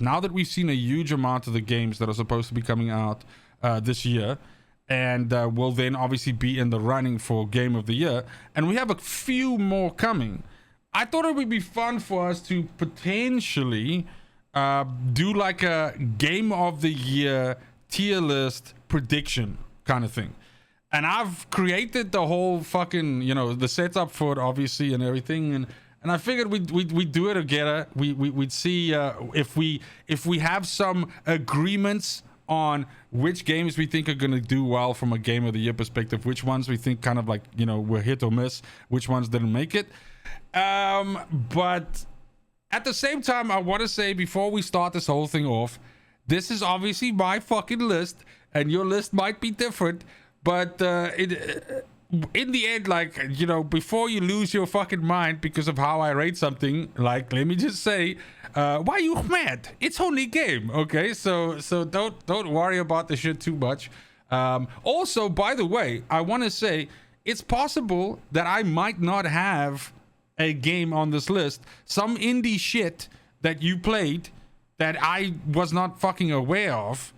now that we've seen a huge amount of the games that are supposed to be coming out this year, and will then obviously be in the running for Game of the Year, and we have a few more coming, I thought it would be fun for us to potentially do like a Game of the Year tier list prediction kind of thing. And I've created the whole fucking, you know, the setup for it, obviously, and everything, and I figured we'd do it together. We'd see if we have some agreements on which games we think are going to do well from a Game of the Year perspective, which ones we think kind of like, you know, were hit or miss, which ones didn't make it. But at the same time, I want to say before we start this whole thing off, this is obviously my fucking list, and your list might be different, but in the end, like, you know, before you lose your fucking mind because of how I rate something, like, let me just say, why you mad? It's only game, okay? So don't worry about the shit too much. Also, by the way, I want to say it's possible that I might not have a game on this list, some indie shit that you played that I was not fucking aware of,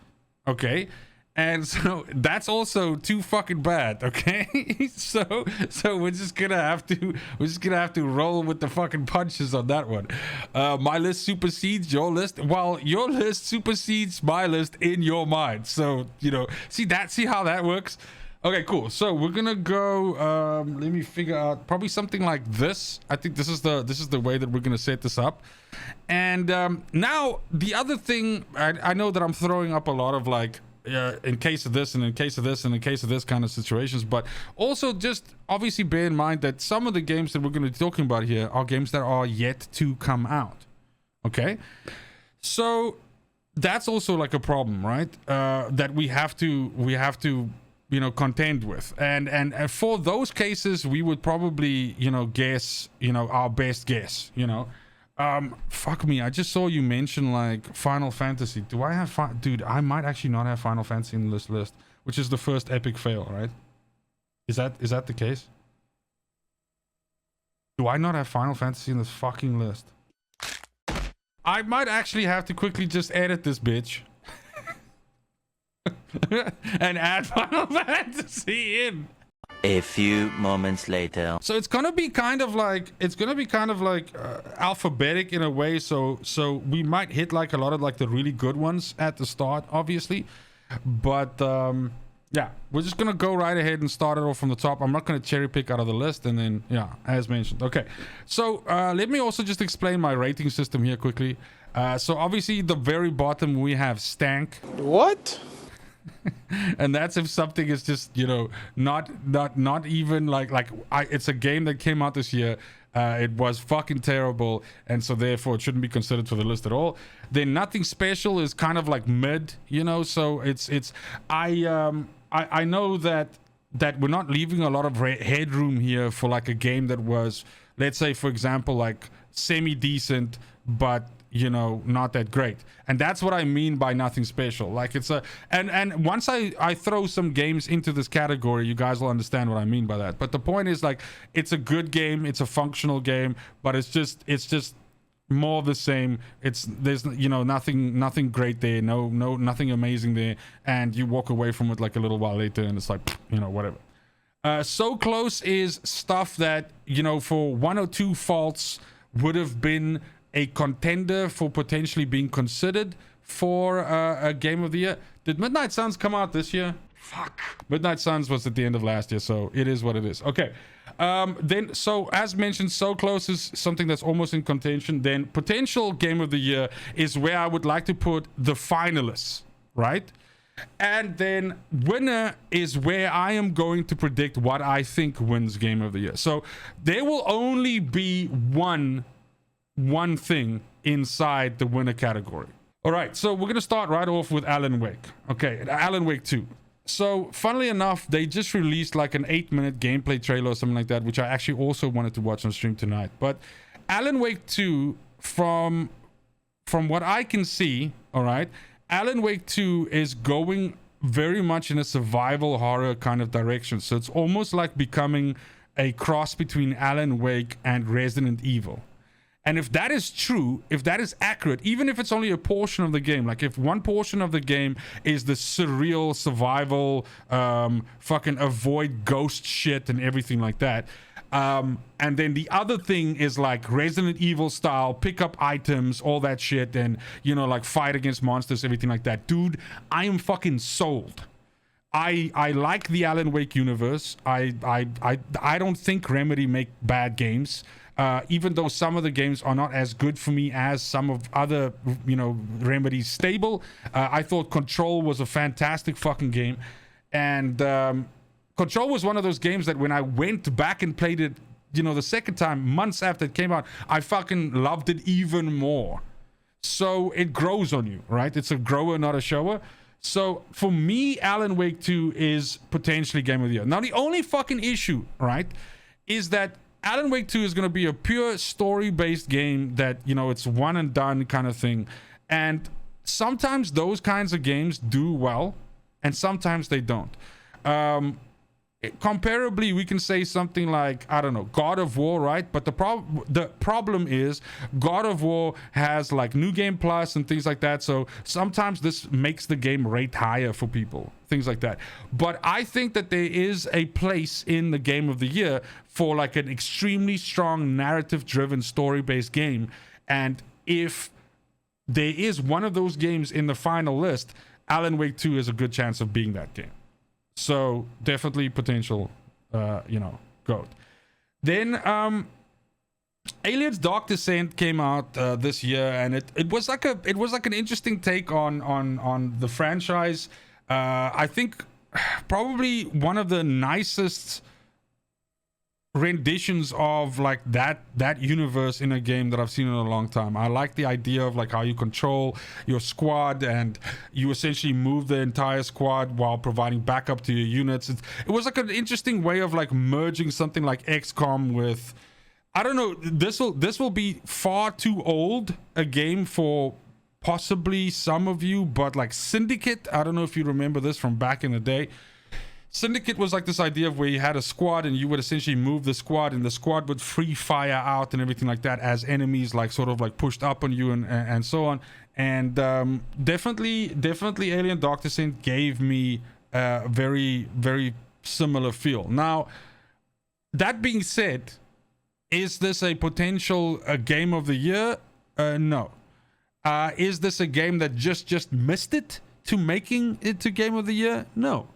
okay? And so that's also too fucking bad, okay? so we're just gonna have to roll with the fucking punches on that one. My list supersedes your list. Well, your list supersedes my list in your mind. So, you know, see how that works? Okay, cool. So we're gonna go. Let me figure out probably something like this. I think this is the way that we're gonna set this up. And now the other thing, I know that I'm throwing up a lot of like, in case of this and in case of this and in case of this kind of situations, but also just obviously bear in mind that some of the games that we're going to be talking about here are games that are yet to come out. Okay, so that's also like a problem, right? That we have to you know, contend with, and for those cases we would probably, you know, guess, you know, our best guess, you know. Fuck me, I just saw you mention like Final Fantasy. Do I have dude, I might actually not have Final Fantasy in this list, which is the first epic fail, right? Is that the case? Do I not have Final Fantasy in this fucking list? I might actually have to quickly just edit this bitch and add Final Fantasy in. A few moments later. So it's gonna be kind of like alphabetic in a way. So we might hit like a lot of like the really good ones at the start, obviously. But yeah, we're just gonna go right ahead and start it off from the top. I'm not gonna cherry pick out of the list, and then yeah, as mentioned. Okay, so let me also just explain my rating system here quickly. So obviously the very bottom we have stank. What? And that's if something is just, you know, not even it's a game that came out this year, it was fucking terrible, and so therefore it shouldn't be considered for the list at all. Then nothing special is kind of like mid, you know. So I know that we're not leaving a lot of headroom here for like a game that was, let's say for example, like semi decent but, you know, not that great. And that's what I mean by nothing special. Like it's and once I throw some games into this category, you guys will understand what I mean by that. But the point is, like, it's a good game, it's a functional game, but it's just more of the same. There's, you know, nothing great there, nothing amazing there, and you walk away from it like a little while later and it's like, you know, whatever. So Close is stuff that, you know, for one or two faults would have been a contender for potentially being considered for a Game of the Year. Did Midnight Suns come out this year? Fuck. Midnight Suns was at the end of last year, so it is what it is. Okay. Then, so as mentioned, So Close is something that's almost in contention. Then potential Game of the Year is where I would like to put the finalists, right? And then winner is where I am going to predict what I think wins Game of the Year. So there will only be one thing inside the winner category. All right, so we're gonna start right off with Alan Wake. Okay, Alan Wake 2. So funnily enough, they just released like an 8-minute gameplay trailer or something like that, which I actually also wanted to watch on stream tonight. But Alan Wake 2, from what I can see, all right, Alan Wake 2 is going very much in a survival horror kind of direction. So it's almost like becoming a cross between Alan Wake and Resident Evil. And if that is true, if that is accurate, even if it's only a portion of the game, like if one portion of the game is the surreal survival, fucking avoid ghost shit and everything like that, and then the other thing is like Resident Evil style, pick up items, all that shit, and, you know, like fight against monsters, everything like that. Dude, I am fucking sold. I like the Alan Wake universe. I don't think Remedy make bad games. Even though some of the games are not as good for me as some of other, you know, Remedy's stable. I thought Control was a fantastic fucking game. And Control was one of those games that when I went back and played it, you know, the second time, months after it came out, I fucking loved it even more. So it grows on you, right? It's a grower, not a shower. So for me, Alan Wake 2 is potentially Game of the Year. Now, the only fucking issue, right, is that Alan Wake 2 is going to be a pure story-based game that, you know, it's one and done kind of thing. And sometimes those kinds of games do well, and sometimes they don't. Comparably, we can say something like, I don't know, God of War, right? But the problem is God of War has like New Game Plus and things like that. So sometimes this makes the game rate higher for people, things like that. But I think that there is a place in the Game of the Year for like an extremely strong narrative-driven story-based game. And if there is one of those games in the final list, Alan Wake 2 is a good chance of being that game. So definitely potential, you know, GOAT. Then Aliens Dark Descent came out this year, and it was like an interesting take on the franchise. I think probably one of the nicest renditions of like that universe in a game that I've seen in a long time. I like the idea of like how you control your squad and you essentially move the entire squad while providing backup to your units. It was like an interesting way of like merging something like XCOM with, I don't know, this will be far too old a game for possibly some of you, but like Syndicate, I don't know if you remember this from back in the day. Syndicate was like this idea of where you had a squad and you would essentially move the squad and the squad would free fire out and everything like that as enemies like sort of like pushed up on you and so on. And definitely Alien Dark Descent gave me a very, very similar feel. Now, that being said, is this a potential Game of the Year? No. Is this a game that just missed it to making it to Game of the Year? No.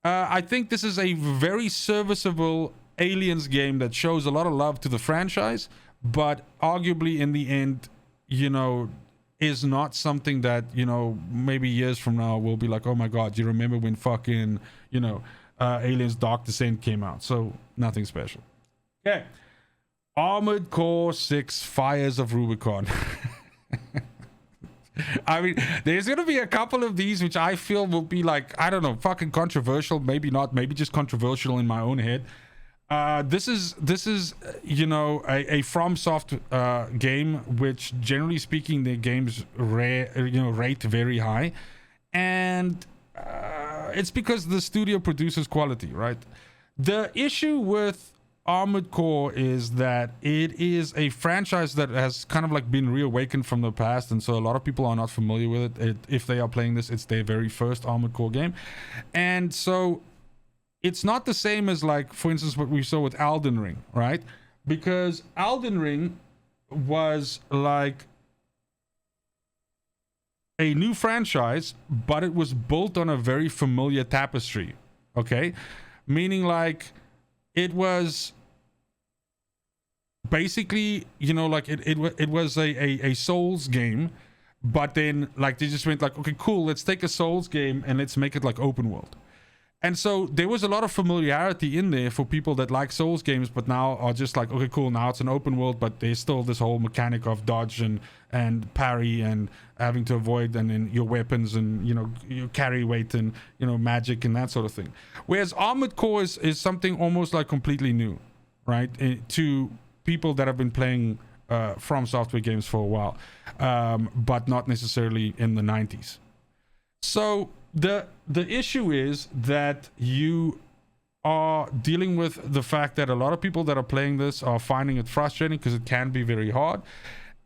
I think this is a very serviceable Aliens game that shows a lot of love to the franchise, but arguably in the end, you know, is not something that, you know, maybe years from now we'll be like, oh my god, you remember when fucking, you know, Aliens Dark Descent came out? So nothing special. Okay. Armored Core 6 Fires of Rubicon. I mean, there's gonna be a couple of these which I feel will be like, I don't know, fucking controversial. Maybe not, maybe just controversial in my own head. This is you know, a FromSoft game, which generally speaking their games rate very high, and it's because the studio produces quality, right? The issue with Armored Core is that it is a franchise that has kind of like been reawakened from the past, and so a lot of people are not familiar with it. If they are playing this, it's their very first Armored Core game, and so it's not the same as, like, for instance, what we saw with Elden Ring, right? Because Elden Ring was like a new franchise, but it was built on a very familiar tapestry, okay? Meaning, like, it was basically, you know, like it was a Souls game, but then like they just went like, okay, cool, let's take a Souls game and let's make it like open world. And so there was a lot of familiarity in there for people that like Souls games, but now are just like, okay, cool, now it's an open world, but there's still this whole mechanic of dodge and parry and having to avoid, and then your weapons and, you know, you carry weight and, you know, magic and that sort of thing. Whereas Armored Core is something almost like completely new, right? To people that have been playing From Software games for a while, but not necessarily in the 90s. So the issue is that you are dealing with the fact that a lot of people that are playing this are finding it frustrating because it can be very hard,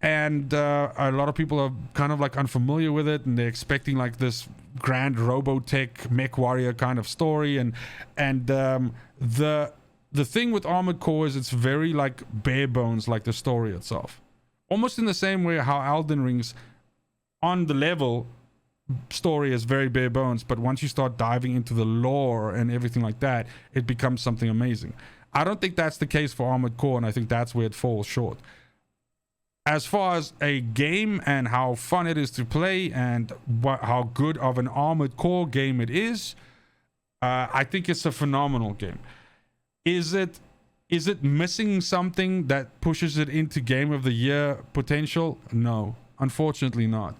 and a lot of people are kind of like unfamiliar with it, and they're expecting like this grand Robotech mech warrior kind of story, and the thing with Armored Core is it's very like bare bones, like the story itself, almost in the same way how Elden Ring's on the level story is very bare bones, but once you start diving into the lore and everything like that, it becomes something amazing. I don't think that's the case for Armored Core, and I think that's where it falls short. As far as a game and how fun it is to play and how good of an Armored Core game it is, I think it's a phenomenal game. Is it missing something that pushes it into Game of the Year potential? No, unfortunately not.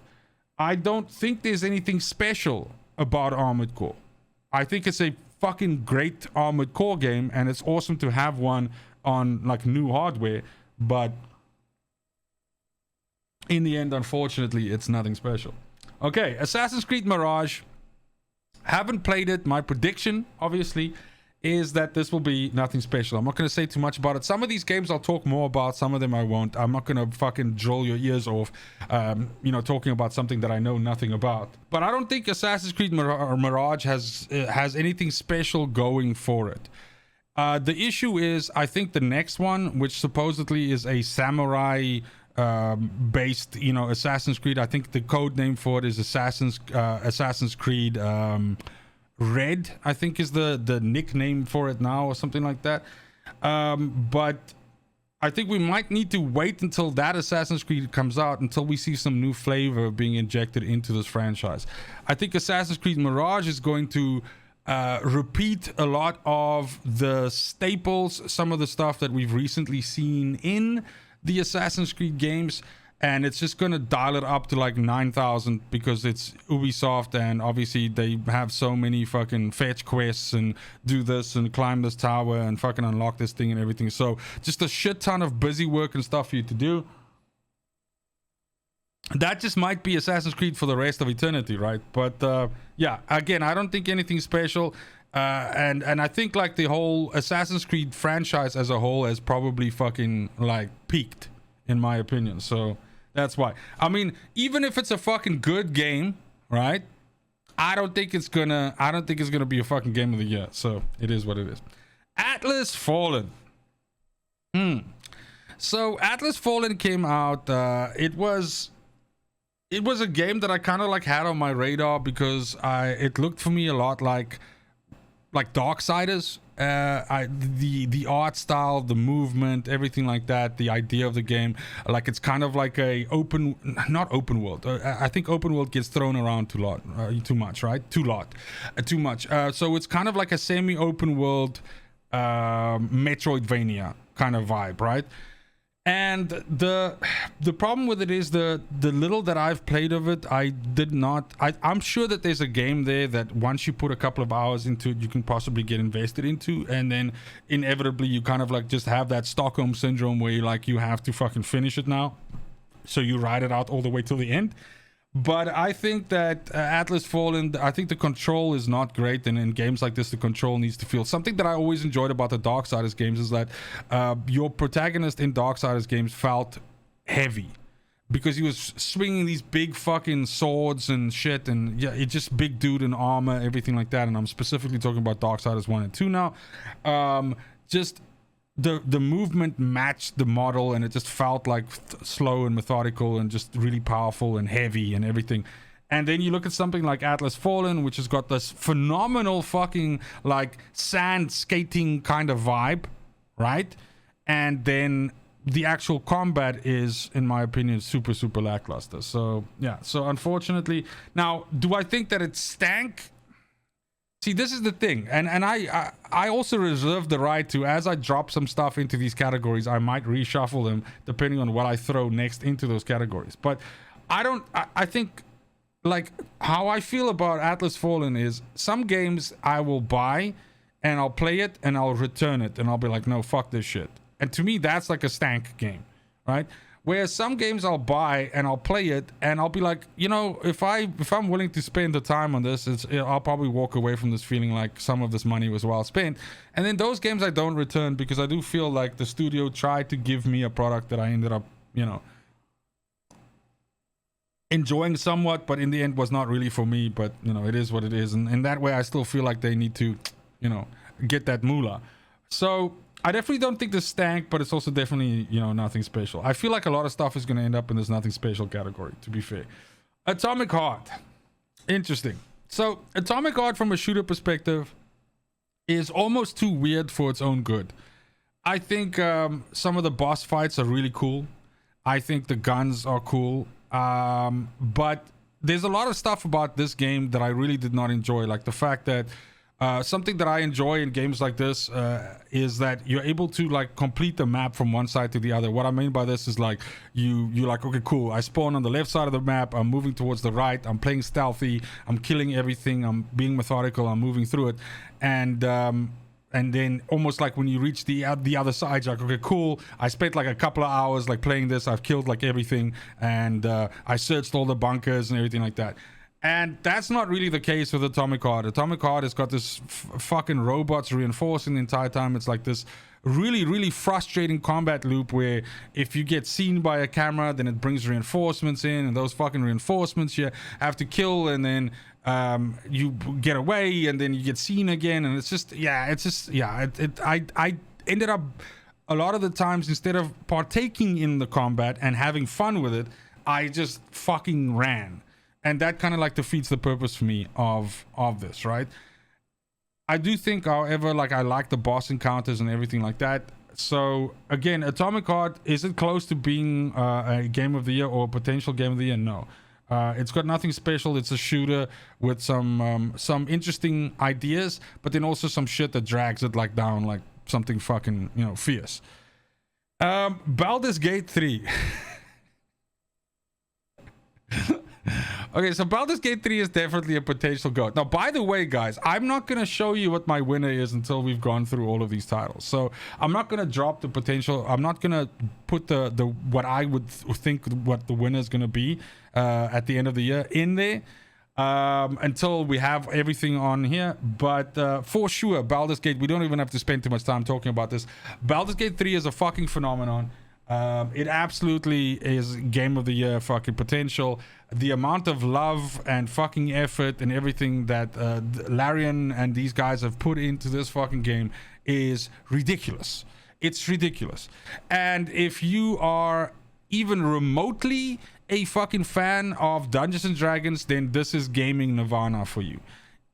I don't think there's anything special about Armored Core. I think it's a fucking great Armored Core game, and it's awesome to have one on like new hardware, but in the end, unfortunately, it's nothing special. Okay, Assassin's Creed Mirage. Haven't played it. My prediction, obviously, is that this will be nothing special. I'm not going to say too much about it. Some of these games I'll talk more about, some of them I won't. I'm not going to fucking drill your ears off, talking about something that I know nothing about. But I don't think Assassin's Creed Mirage has anything special going for it. The issue is, I think the next one, which supposedly is a samurai based, Assassin's Creed. I think the code name for it is Assassin's Creed Red, I think is the nickname for it now, or something like that. But I think we might need to wait until that Assassin's Creed comes out, until we see some new flavor being injected into this franchise. I think Assassin's Creed Mirage is going to repeat a lot of the staples, some of the stuff that we've recently seen in the Assassin's Creed games, and it's just gonna dial it up to like 9,000 because it's Ubisoft, and obviously they have so many fucking fetch quests and do this and climb this tower and fucking unlock this thing and everything. So just a shit ton of busy work and stuff for you to do. That just might be Assassin's Creed for the rest of eternity, right? But yeah, again, I don't think anything special. And I think like the whole Assassin's Creed franchise as a whole has probably fucking like peaked, in my opinion. So that's why. I mean, even if it's a fucking good game, right? I don't think it's gonna be a fucking Game of the Year. So it is what it is. Atlas Fallen. So Atlas Fallen came out. It was a game that I kind of like had on my radar because it looked for me a lot like Darksiders. The art style, the movement, everything like that, the idea of the game, like it's kind of like a not open world. I think open world gets thrown around too much, right? Too much. So it's kind of like a semi-open world Metroidvania kind of vibe, right? And the problem with it is the little that I've played of it, I'm sure that there's a game there that once you put a couple of hours into it, you can possibly get invested into, and then inevitably you kind of like just have that Stockholm syndrome where you have to fucking finish it now. So you ride it out all the way till the end. But I think that Atlas Fallen, I think the control is not great, and in games like this the control needs to feel. Something that I always enjoyed about the Darksiders games is that your protagonist in Darksiders games felt heavy because he was swinging these big fucking swords and shit, and yeah, it's just big dude in armor, everything like that. And I'm specifically talking about Darksiders 1 and 2 now. Just the movement matched the model, and it just felt like slow and methodical and just really powerful and heavy and everything. And then you look at something like Atlas Fallen, which has got this phenomenal fucking like sand skating kind of vibe, right? And then the actual combat is, in my opinion, super lackluster. So yeah, so unfortunately, now do I think that it stank? See, this is the thing, and I also reserve the right to, as I drop some stuff into these categories, I might reshuffle them depending on what I throw next into those categories. But I think like how I feel about Atlas Fallen is some games I will buy and I'll play it and I'll return it and I'll be like, no, fuck this shit. And to me, that's like a stank game, right? Where some games I'll buy and I'll play it and I'll be like, you know, if I'm willing to spend the time on this, I'll probably walk away from this feeling like some of this money was well spent. And then those games I don't return because I do feel like the studio tried to give me a product that I ended up, you know, enjoying somewhat, but in the end was not really for me. But you know, it is what it is, and in that way I still feel like they need to, you know, get that moolah. So I definitely don't think this stank, but it's also definitely, you know, nothing special. I feel like a lot of stuff is going to end up in this nothing special category, to be fair. Atomic Heart, interesting. So Atomic Heart from a shooter perspective is almost too weird for its own good. I think some of the boss fights are really cool. I think the guns are cool. But there's a lot of stuff about this game that I really did not enjoy, like the fact that something that I enjoy in games like this is that you're able to like complete the map from one side to the other. What I mean by this is like you're like, okay, cool, I spawn on the left side of the map, I'm moving towards the right, I'm playing stealthy, I'm killing everything, I'm being methodical, I'm moving through it, and then almost like when you reach the other side, you're like, okay, cool, I spent like a couple of hours like playing this, I've killed like everything, and I searched all the bunkers and everything like that. And that's not really the case with Atomic Heart. Atomic Heart has got this fucking robots reinforcing the entire time. It's like this really, really frustrating combat loop where if you get seen by a camera, then it brings reinforcements in, and those fucking reinforcements you have to kill, and then you get away, and then you get seen again, and it's just, I ended up a lot of the times, instead of partaking in the combat and having fun with it, I just fucking ran. And that kind of like defeats the purpose for me of this, right? I do think, however, like I like the boss encounters and everything like that. So again, Atomic Heart, is it close to being a game of the year or a potential game of the year? No. It's got nothing special. It's a shooter with some interesting ideas, but then also some shit that drags it like down like something fucking, you know, fierce. Baldur's Gate 3. Okay, so Baldur's Gate 3 is definitely a potential GOAT. Now, by the way, guys, I'm not going to show you what my winner is until we've gone through all of these titles. So I'm not going to drop the potential. I'm not going to put the what I would think what the winner is going to be at the end of the year in there until we have everything on here. But for sure, Baldur's Gate, we don't even have to spend too much time talking about this. Baldur's Gate 3 is a fucking phenomenon. It absolutely is game of the year fucking potential. The amount of love and fucking effort and everything that Larian and these guys have put into this fucking game is ridiculous. It's ridiculous. And if you are even remotely a fucking fan of Dungeons and Dragons, then this is gaming nirvana for you.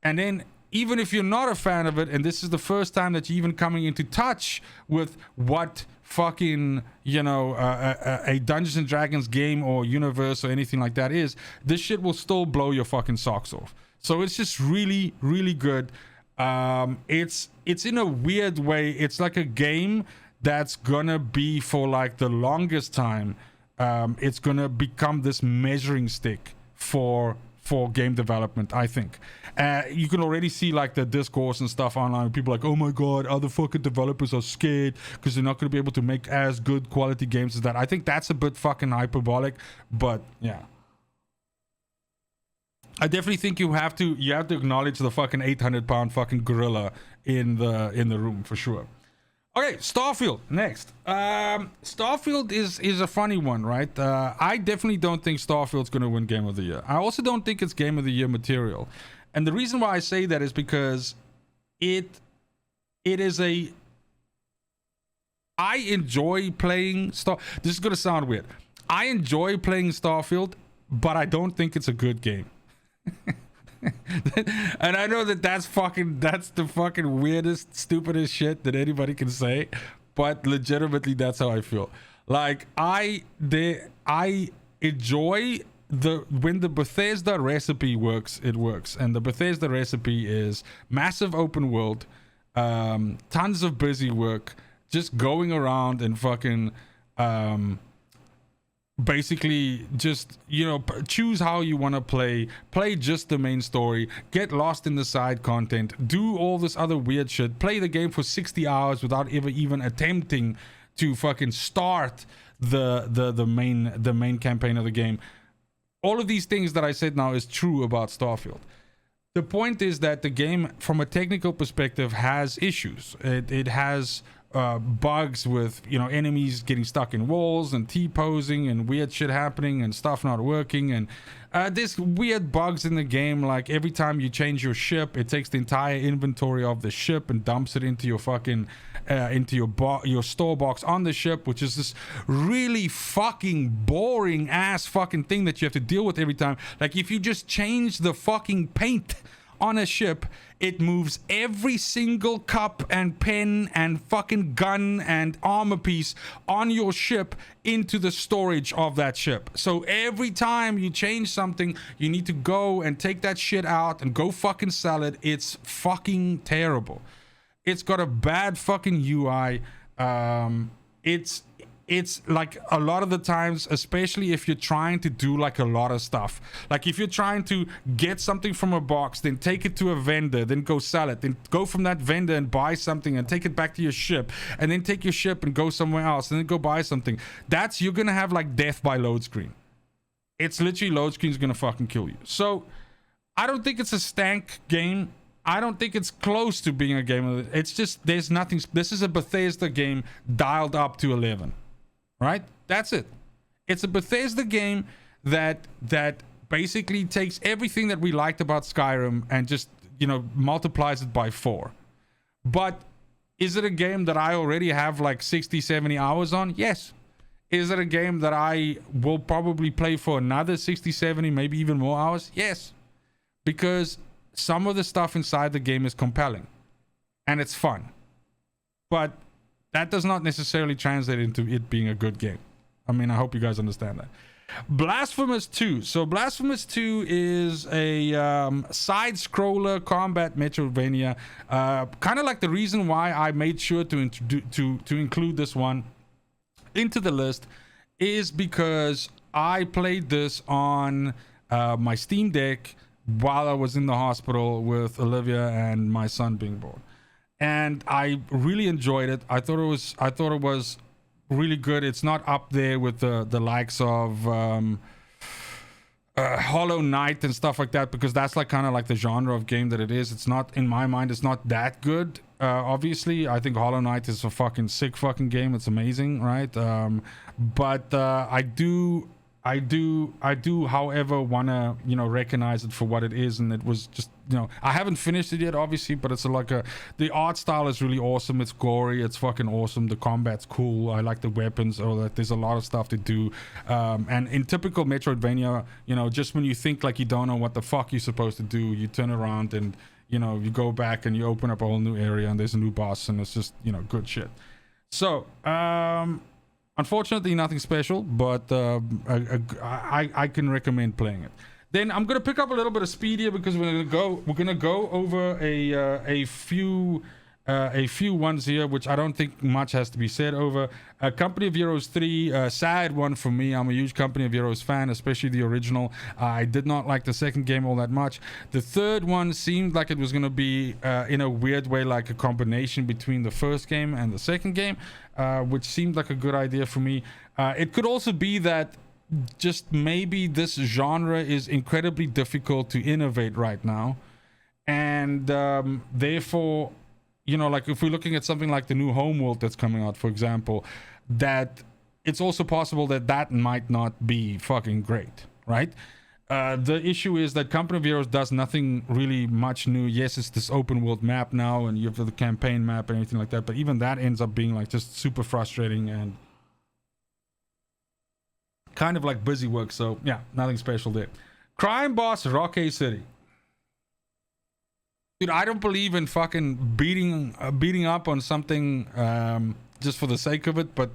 And then even if you're not a fan of it, and this is the first time that you're even coming into touch with what fucking, you know, a Dungeons and Dragons game or universe or anything like that is, this shit will still blow your fucking socks off. So it's just really, really good. It's in a weird way, it's like a game that's gonna be for like the longest time. It's gonna become this measuring stick for game development, I think. You can already see like the discourse and stuff online. People are like, oh my god, other fucking developers are scared because they're not going to be able to make as good quality games as that. I think that's a bit fucking hyperbolic, but yeah. I definitely think you have to acknowledge the fucking 800-pound fucking gorilla in the room for sure. Okay, Starfield next. Starfield is a funny one, right? I definitely don't think Starfield's going to win Game of the Year. I also don't think it's Game of the Year material. And the reason why I say that is because I enjoy playing This is going to sound weird. I enjoy playing Starfield, but I don't think it's a good game. And I know that's the fucking weirdest, stupidest shit that anybody can say, but legitimately that's how I feel. Like I enjoy when the Bethesda recipe works, it works. And the Bethesda recipe is massive open world, tons of busy work, just going around and fucking basically just, you know, choose how you want to play just the main story, get lost in the side content, do all this other weird shit, play the game for 60 hours without ever even attempting to fucking start the main campaign of the game. All of these things that I said now is true about Starfield. The point is that the game, from a technical perspective, has issues. It has bugs with, you know, enemies getting stuck in walls and T-posing and weird shit happening and stuff not working, and there's weird bugs in the game, like every time you change your ship, it takes the entire inventory of the ship and dumps it into your fucking your store box on the ship, which is this really fucking boring ass fucking thing that you have to deal with every time. Like, if you just change the fucking paint on a ship, it moves every single cup and pen and fucking gun and armor piece on your ship into the storage of that ship. So every time you change something, you need to go and take that shit out and go fucking sell it. It's fucking terrible. It's got a bad fucking UI. It's like, a lot of the times, especially if you're trying to do like a lot of stuff, like if you're trying to get something from a box, then take it to a vendor, then go sell it, then go from that vendor and buy something and take it back to your ship, and then take your ship and go somewhere else and then go buy something, you're gonna have like death by load screen. It's literally, load screen's gonna fucking kill you. So I don't think it's a stank game. I don't think it's close to being a game. It's just, there's nothing. This is a Bethesda game dialed up to 11. Right? That's it. It's a Bethesda game that basically takes everything that we liked about Skyrim and just, you know, multiplies it by 4. But is it a game that I already have like 60, 70 hours on? Yes. Is it a game that I will probably play for another 60, 70, maybe even more hours? Yes. Because some of the stuff inside the game is compelling and it's fun. But that does not necessarily translate into it being a good game. I mean, I hope you guys understand that. Blasphemous 2. So Blasphemous 2 is a side-scroller combat Metroidvania. Kind of like the reason why I made sure to include this one into the list is because I played this on my Steam Deck while I was in the hospital with Olivia and my son being born. And I really enjoyed it. I thought it was really good. It's not up there with the likes of Hollow Knight and stuff like that, because that's like kind of like the genre of game that it is. It's not, in my mind, it's not that good. Obviously, I think Hollow Knight is a fucking sick fucking game. It's amazing, right? But I do, however, want to, you know, recognize it for what it is. And it was just, you know, I haven't finished it yet, obviously, but it's the art style is really awesome. It's gory. It's fucking awesome. The combat's cool. I like the weapons. There's a lot of stuff to do. And in typical Metroidvania, you know, just when you think like you don't know what the fuck you're supposed to do, you turn around and, you know, you go back and you open up a whole new area and there's a new boss and it's just, you know, good shit. So, unfortunately, nothing special, but I can recommend playing it. Then I'm gonna pick up a little bit of speed here because we're gonna go over a few ones here, which I don't think much has to be said over. Company of Heroes 3, sad one for me. I'm a huge Company of Heroes fan, especially the original. I did not like the second game all that much. The third one seemed like it was gonna be in a weird way like a combination between the first game and the second game, which seemed like a good idea for me. It could also be that just maybe this genre is incredibly difficult to innovate right now, and therefore, you know, like if we're looking at something like the new Homeworld that's coming out, for example, that it's also possible that might not be fucking great, right? The issue is that Company of Heroes does nothing really much new. Yes, it's this open world map now and you have the campaign map and everything like that, but even that ends up being like just super frustrating and kind of like busy work. So yeah, nothing special there. Crime Boss Rocky City. Dude, I don't believe in fucking beating up on something just for the sake of it, but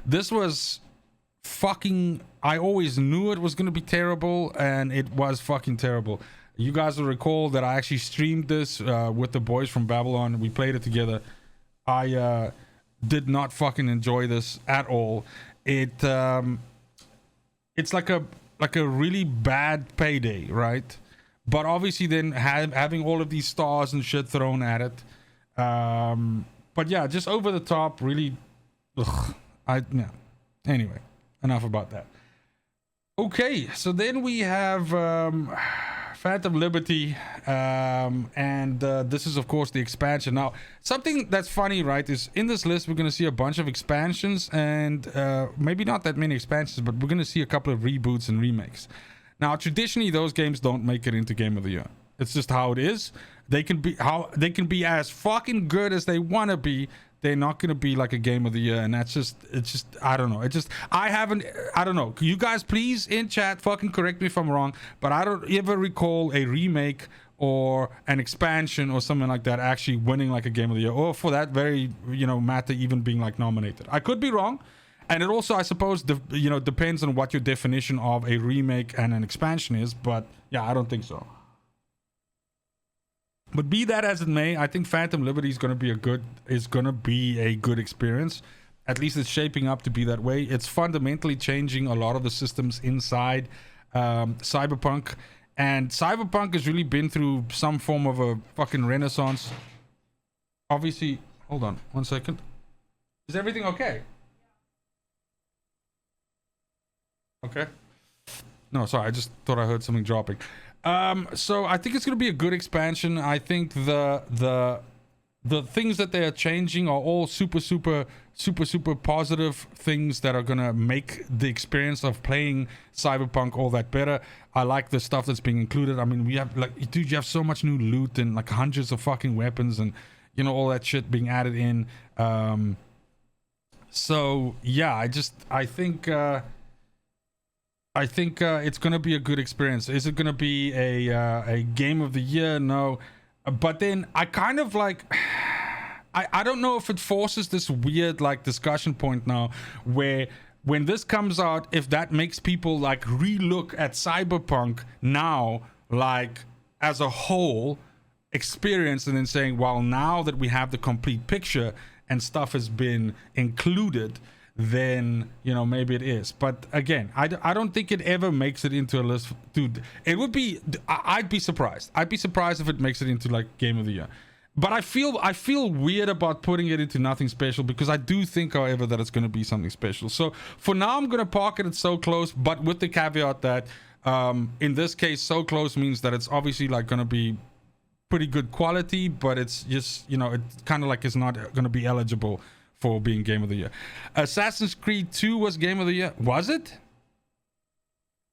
this was fucking, I always knew it was going to be terrible, and it was fucking terrible. You guys will recall that I actually streamed this with the boys from Babylon. We played it together. I did not fucking enjoy this at all. It's like a really bad Payday, right? But obviously then having all of these stars and shit thrown at it. But yeah, just over the top, really. Ugh. Yeah. Anyway, enough about that. Okay, so then we have Phantom Liberty, and this is of course the expansion. Now, something that's funny, right, is in this list we're going to see a bunch of expansions, and maybe not that many expansions, but we're going to see a couple of reboots and remakes. Now, traditionally, those games don't make it into Game of the Year. It's just how it is. They can be as fucking good as they want to be. They're not going to be like a Game of the Year, and it's just, I don't know. I don't know. You guys, please, in chat, fucking correct me if I'm wrong, but I don't ever recall a remake or an expansion or something like that actually winning like a Game of the Year, or for that very, matter, even being like nominated. I could be wrong, and it also, I suppose, depends on what your definition of a remake and an expansion is, but yeah, I don't think so. But be that as it may, I think Phantom Liberty is going to be a good experience. At least it's shaping up to be that way. It's fundamentally changing a lot of the systems inside Cyberpunk, and Cyberpunk has really been through some form of a fucking renaissance. Obviously, hold on 1 second. Is everything okay? Okay. No, sorry, I just thought I heard something dropping. So I think it's going to be a good expansion. I think the things that they are changing are all super positive things that are going to make the experience of playing Cyberpunk all that better. I like the stuff that's being included. I mean, we have dude, you have so much new loot and like hundreds of fucking weapons and all that shit being added in. So yeah, I think it's going to be a good experience. Is it going to be a Game of the Year? No. But then I kind of like... I don't know if it forces this weird like discussion point now where when this comes out, if that makes people like relook at Cyberpunk now like as a whole experience and then saying, well, now that we have the complete picture and stuff has been included, then maybe it is. But again, I don't think it ever makes it into a list. Dude, it would be, I'd be surprised if it makes it into like Game of the Year. But I feel weird about putting it into nothing special, because I do think, however, that it's going to be something special. So for now, I'm going to park it so close, but with the caveat that in this case, so close means that it's obviously like going to be pretty good quality, but it's just it kind of like is not going to be eligible for being Game of the Year. Assassin's Creed 2 was Game of the Year. Was it?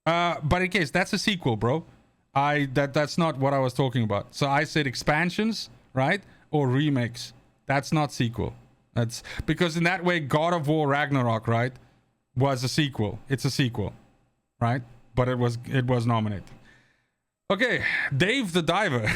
But in case, that's a sequel, bro. That's not what I was talking about. So I said expansions, right? Or remakes. That's not sequel. That's because in that way, God of War Ragnarok, right, was a sequel. It's a sequel, right? But it was nominated. Okay, Dave the Diver.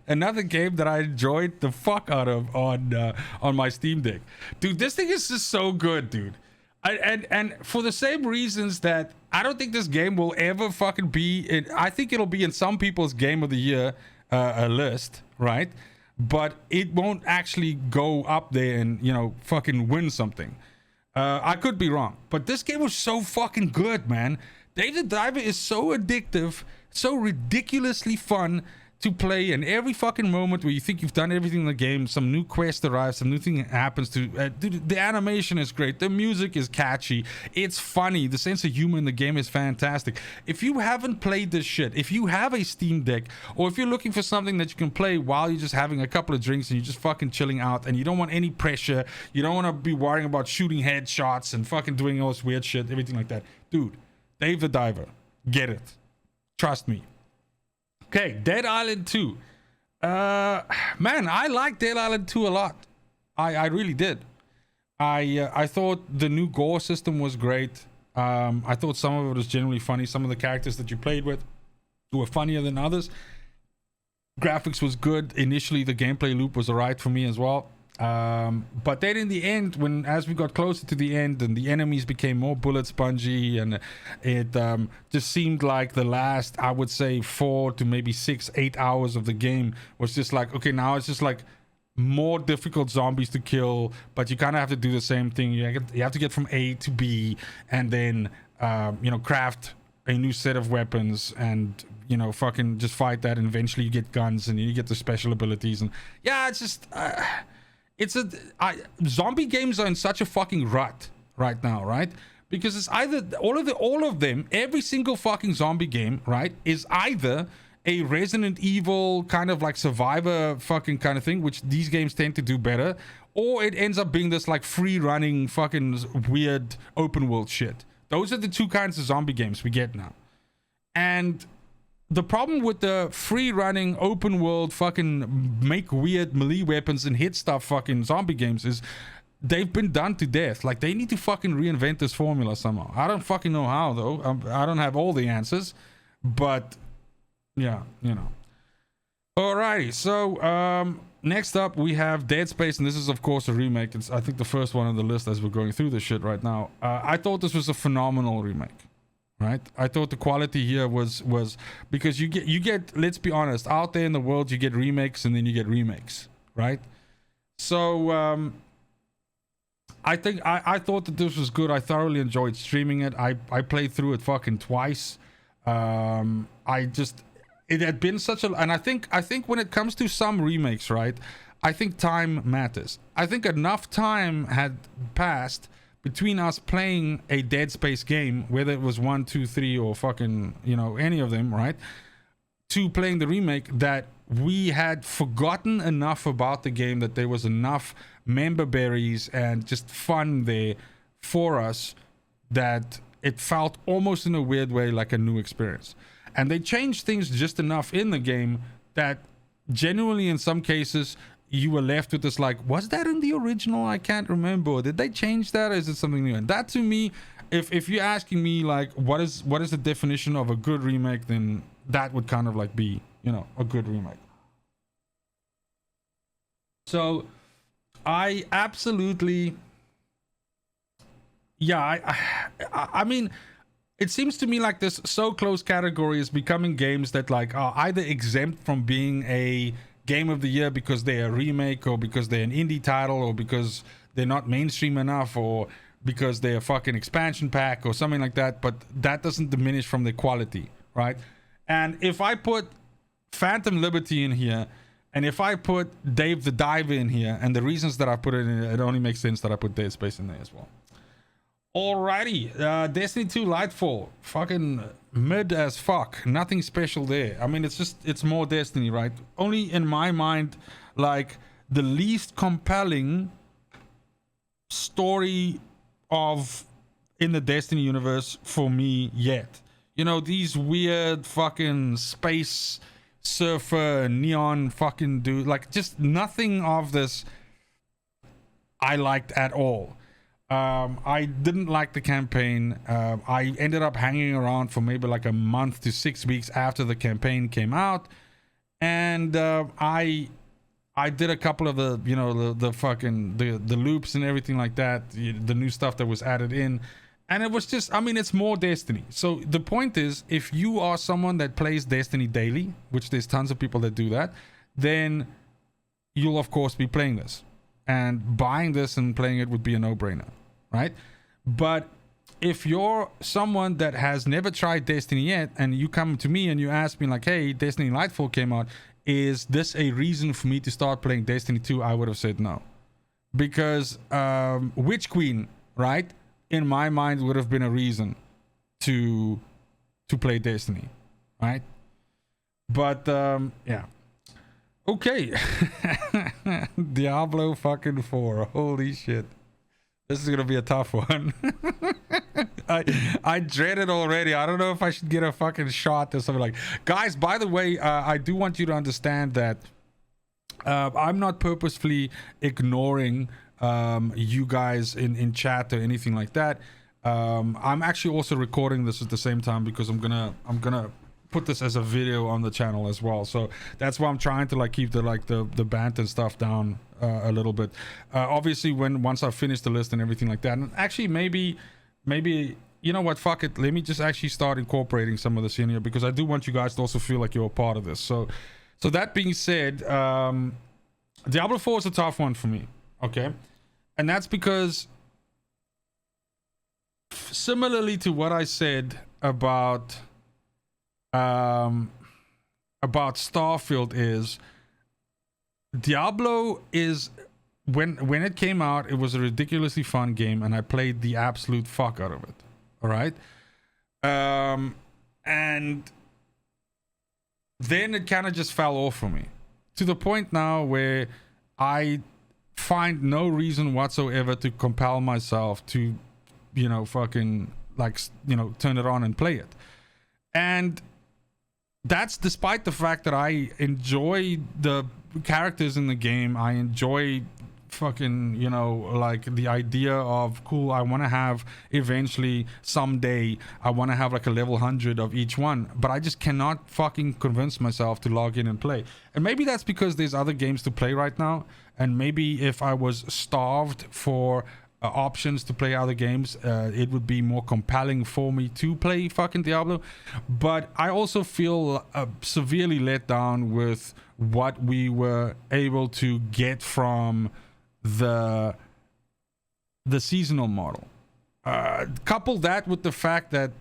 Another game that I enjoyed the fuck out of on my Steam Deck. Dude, this thing is just so good, dude. And for the same reasons that I don't think this game will ever fucking be I think it'll be in some people's Game of the Year list, right? But it won't actually go up there and, fucking win something. I could be wrong. But this game was so fucking good, man. Dave the Diver is so addictive, so ridiculously fun to play, and every fucking moment where you think you've done everything in the game, some new quest arrives, some new thing happens to dude, the animation is great, the music is catchy, it's funny, the sense of humor in the game is fantastic. If you haven't played this shit, if you have a Steam Deck, or if you're looking for something that you can play while you're just having a couple of drinks and you're just fucking chilling out and you don't want any pressure, you don't want to be worrying about shooting headshots and fucking doing all this weird shit, everything like that, dude, Dave the Diver, get it, trust me. Okay, Dead Island 2. Man, I like Dead Island 2 a lot. I really did. I thought the new gore system was great. I thought some of it was genuinely funny. Some of the characters that you played with were funnier than others. Graphics was good. Initially, the gameplay loop was alright for me as well. But then in the end, as we got closer to the end and the enemies became more bullet spongy, and it just seemed like the last, I would say 4 to maybe 6-8 hours of the game was just like, okay, now it's just like more difficult zombies to kill, but you kind of have to do the same thing. You have to get from A to B, and then craft a new set of weapons, and fucking just fight that, and eventually you get guns and you get the special abilities, and yeah, it's just zombie games are in such a fucking rut right now, right? Because it's either all of them, every single fucking zombie game, right, is either a Resident Evil kind of like survivor fucking kind of thing, which these games tend to do better, or it ends up being this like free running fucking weird open world shit. Those are the two kinds of zombie games we get now. And the problem with the free running open world fucking make weird melee weapons and hit stuff fucking zombie games is they've been done to death. Like, they need to fucking reinvent this formula somehow. I don't fucking know how, though. I don't have all the answers, but yeah, you know. Alrighty, so next up we have Dead Space, and this is of course a remake. It's, I think, the first one on the list as we're going through this shit right now. I thought this was a phenomenal remake, right? I thought the quality here was because you get, let's be honest, out there in the world you get remakes and then you get remakes, right? So I think I thought that this was good. I thoroughly enjoyed streaming it. I played through it fucking twice. It had been such a, and I think when it comes to some remakes, right, I think time matters. I think enough time had passed between us playing a Dead Space game, whether it was 1, 2, 3, or fucking, you know, any of them, right, to playing the remake, that we had forgotten enough about the game, that there was enough member berries and just fun there for us that it felt almost in a weird way like a new experience. And they changed things just enough in the game that genuinely in some cases you were left with this like, was that in the original? I can't remember. Or did they change that, or is it something new? And that, to me, if you're asking me like what is the definition of a good remake, then that would kind of like be, you know, a good remake. So I absolutely, yeah, I mean, it seems to me like this so close category is becoming games that like are either exempt from being a game of the year because they're a remake, or because they're an indie title, or because they're not mainstream enough, or because they're a fucking expansion pack or something like that. But that doesn't diminish from the quality, right? And if I put Phantom Liberty in here, and if I put Dave the Diver in here, and the reasons that I put it in, it only makes sense that I put Dead Space in there as well. Alrighty, Destiny 2 Lightfall, fucking mid as fuck, nothing special there. I mean, it's more Destiny, right? Only in my mind, like, the least compelling story of in the Destiny universe for me yet. You know, these weird fucking space surfer neon fucking dude, like, just nothing of this I liked at all. I didn't like the campaign. I ended up hanging around for maybe like a month to 6 weeks after the campaign came out, and I did a couple of the, you know, the fucking the loops and everything like that, the new stuff that was added in, and it was just, I mean, it's more Destiny. So the point is, if you are someone that plays Destiny daily, which there's tons of people that do that, then you'll of course be playing this, and buying this and playing it would be a no-brainer, right? But if you're someone that has never tried Destiny yet, and you come to me and you ask me like, hey, Destiny Lightfall came out, is this a reason for me to start playing Destiny 2? I would have said no, because Witch Queen, right, in my mind would have been a reason to play Destiny, right? But yeah, okay. Diablo fucking 4, holy shit, this is gonna be a tough one. I dread it already. I don't know if I should get a fucking shot or something. Like, guys, by the way, I do want you to understand that I'm not purposefully ignoring you guys in chat or anything like that. I'm actually also recording this at the same time because I'm gonna put this as a video on the channel as well. So that's why I'm trying to like keep the banter and stuff down a little bit. Obviously, once I finish the list and everything like that, and actually maybe you know what, fuck it, let me just actually start incorporating some of this in here, because I do want you guys to also feel like you're a part of this. So that being said, Diablo 4 is a tough one for me, okay? And that's because, similarly to what I said about Starfield, is Diablo is when it came out, it was a ridiculously fun game, and I played the absolute fuck out of it. All right, and then it kind of just fell off for me, to the point now where I find no reason whatsoever to compel myself to, you know, fucking like, you know, turn it on and play it. And that's despite the fact that I enjoy the characters in the game. I enjoy fucking, you know, like the idea of, cool, I want to have eventually someday, I want to have like a level 100 of each one, but I just cannot fucking convince myself to log in and play. And maybe that's because there's other games to play right now, and maybe if I was starved for options to play other games, it would be more compelling for me to play fucking Diablo. But I also feel severely let down with what we were able to get from the seasonal model. Couple that with the fact that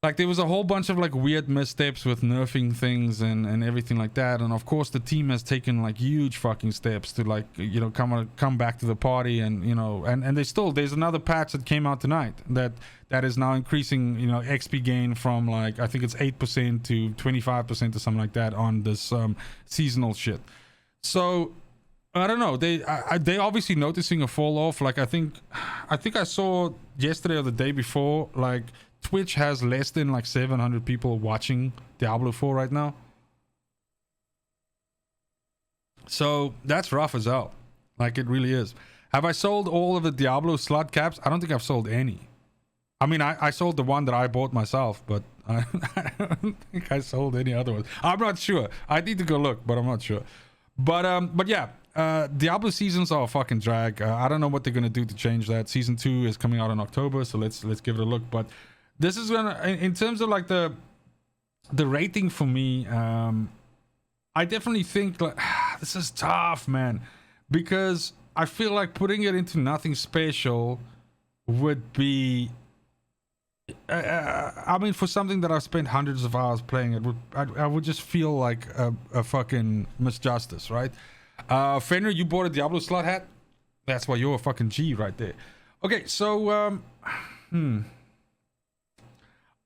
like there was a whole bunch of like weird missteps with nerfing things and everything like that, and of course the team has taken like huge fucking steps to like, you know, come back to the party, and you know, and there's another patch that came out tonight that is now increasing, you know, XP gain from like, I think it's 8% to 25% or something like that on this seasonal shit. So I don't know, they obviously noticing a fall off. Like I think I saw yesterday or the day before, like Twitch has less than like 700 people watching Diablo 4 right now. So that's rough as hell. Like it really is. Have I sold all of the Diablo slot caps? I don't think I've sold any. I mean, I sold the one that I bought myself, but I don't think I sold any other ones. I'm not sure. I need to go look, but I'm not sure. But yeah, Diablo seasons are a fucking drag. I don't know what they're gonna do to change that. Season 2 is coming out in October, so let's give it a look. But this is gonna, in terms of like the rating for me, I definitely think like this is tough, man, because I feel like putting it into nothing special would be, I mean, for something that I've spent hundreds of hours playing, it would, I would just feel like a fucking misjustice, right? Fenrir, you bought a Diablo slot hat. That's why you're a fucking G right there. Okay, so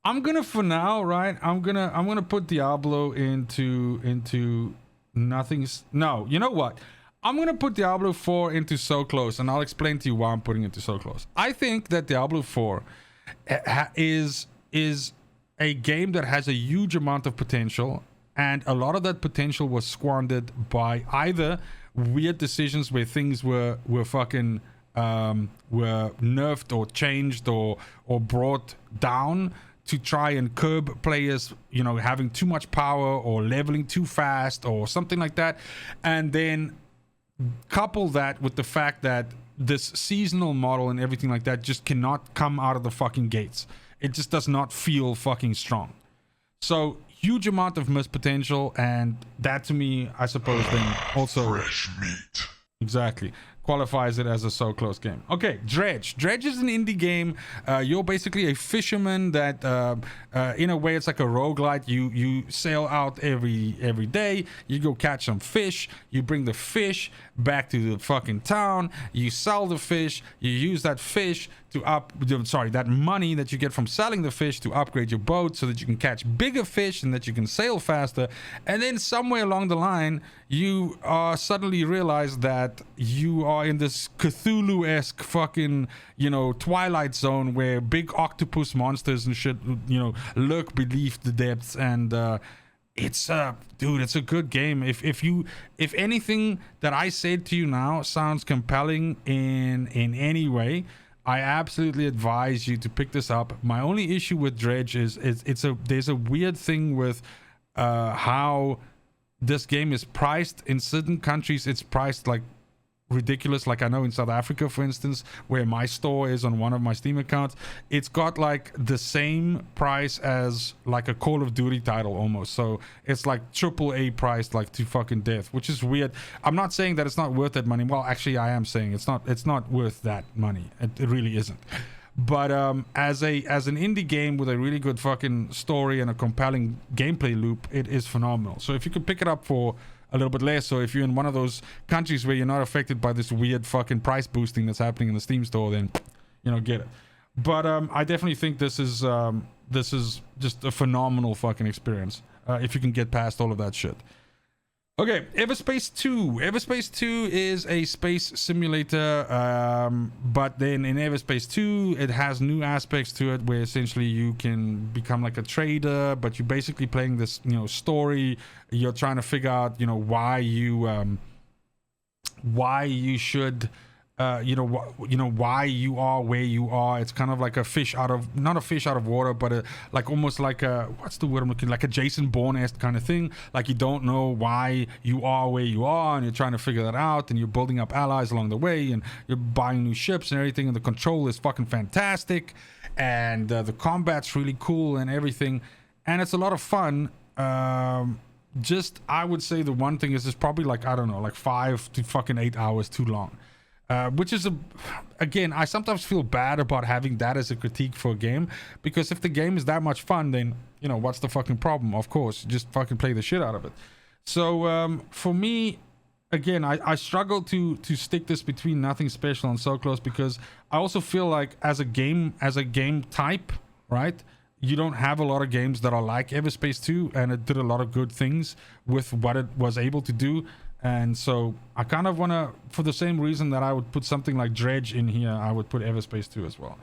I'm gonna, for now, right? I'm gonna put Diablo into nothing's. No, you know what? I'm gonna put Diablo 4 into So Close, and I'll explain to you why I'm putting it into So Close. I think that Diablo 4 is a game that has a huge amount of potential, and a lot of that potential was squandered by either weird decisions where things were fucking were nerfed or changed or brought down to try and curb players, you know, having too much power or leveling too fast or something like that. And then couple that with the fact that this seasonal model and everything like that just cannot come out of the fucking gates. It just does not feel fucking strong. So huge amount of missed potential, and that to me, I suppose, then also fresh meat. Exactly. Qualifies it as a So Close game. Okay, Dredge. Dredge is an indie game. You're basically a fisherman that, in a way, it's like a roguelite. You sail out every day. You go catch some fish. You bring the fish back to the fucking town. You sell the fish. You use that fish to that money that you get from selling the fish to upgrade your boat so that you can catch bigger fish and that you can sail faster. And then somewhere along the line, you suddenly realize that you are in this Cthulhu-esque fucking, you know, Twilight Zone where big octopus monsters and shit, you know, lurk beneath the depths. And it's dude, it's a good game. If anything that I said to you now sounds compelling in any way, I absolutely advise you to pick this up. My only issue with Dredge is there's a weird thing with how this game is priced. In certain countries it's priced like ridiculous. Like I know in South Africa, for instance, where my store is on one of my Steam accounts, it's got like the same price as like a Call of Duty title almost. So it's like AAA priced like to fucking death, which is weird. I'm not saying that it's not worth that money. Well, actually I am saying it's not worth that money. It really isn't. But as an indie game with a really good fucking story and a compelling gameplay loop, it is phenomenal. So if you could pick it up for a little bit less, or if you're in one of those countries where you're not affected by this weird fucking price boosting that's happening in the Steam store, then get it. But I definitely think this is just a phenomenal fucking experience if you can get past all of that shit. Okay, Everspace 2. Everspace 2 is a space simulator, but then in Everspace 2, it has new aspects to it where essentially you can become like a trader, but you're basically playing this, story. You're trying to figure out, why you should, why you are where you are. It's kind of like not a fish out of water, but almost like what's the word I'm looking, like a Jason Bourne-esque kind of thing. Like you don't know why you are where you are, and you're trying to figure that out, and you're building up allies along the way, and you're buying new ships and everything, and the control is fucking fantastic, and the combat's really cool and everything, and it's a lot of fun. Just, I would say the one thing is it's probably like, I don't know, like 5 to fucking 8 hours too long. Which is again, I sometimes feel bad about having that as a critique for a game, because if the game is that much fun, then what's the fucking problem? Of course, just fucking play the shit out of it. So for me, again, I struggle to stick this between Nothing Special and So Close, because I also feel like as a game type, right, you don't have a lot of games that are like Everspace 2, and it did a lot of good things with what it was able to do. And so I kind of want to, for the same reason that I would put something like Dredge in here, I would put Everspace 2 as well.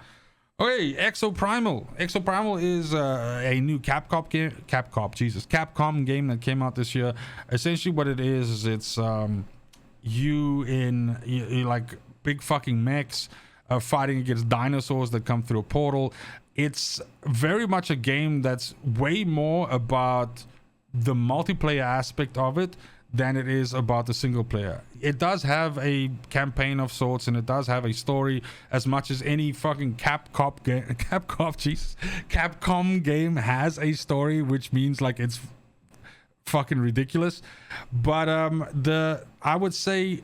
Okay, Exoprimal. Exoprimal is a new Capcom game that came out this year. Essentially what it is it's you like big fucking mechs fighting against dinosaurs that come through a portal. It's very much a game that's way more about the multiplayer aspect of it than it is about the single player. It does have a campaign of sorts, and it does have a story as much as any fucking Capcom game has a story, which means like it's fucking ridiculous. But I would say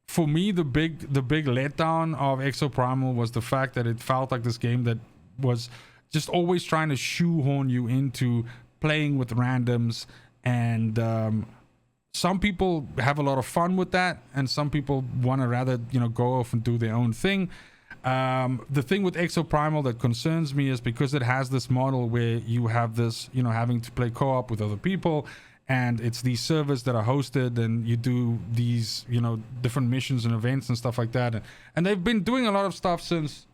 for me the big letdown of Exoprimal was the fact that it felt like this game that was just always trying to shoehorn you into playing with randoms, and some people have a lot of fun with that, and some people want to rather go off and do their own thing. The thing with Exoprimal that concerns me is because it has this model where you have this having to play co-op with other people, and it's these servers that are hosted, and you do these different missions and events and stuff like that, and they've been doing a lot of stuff since.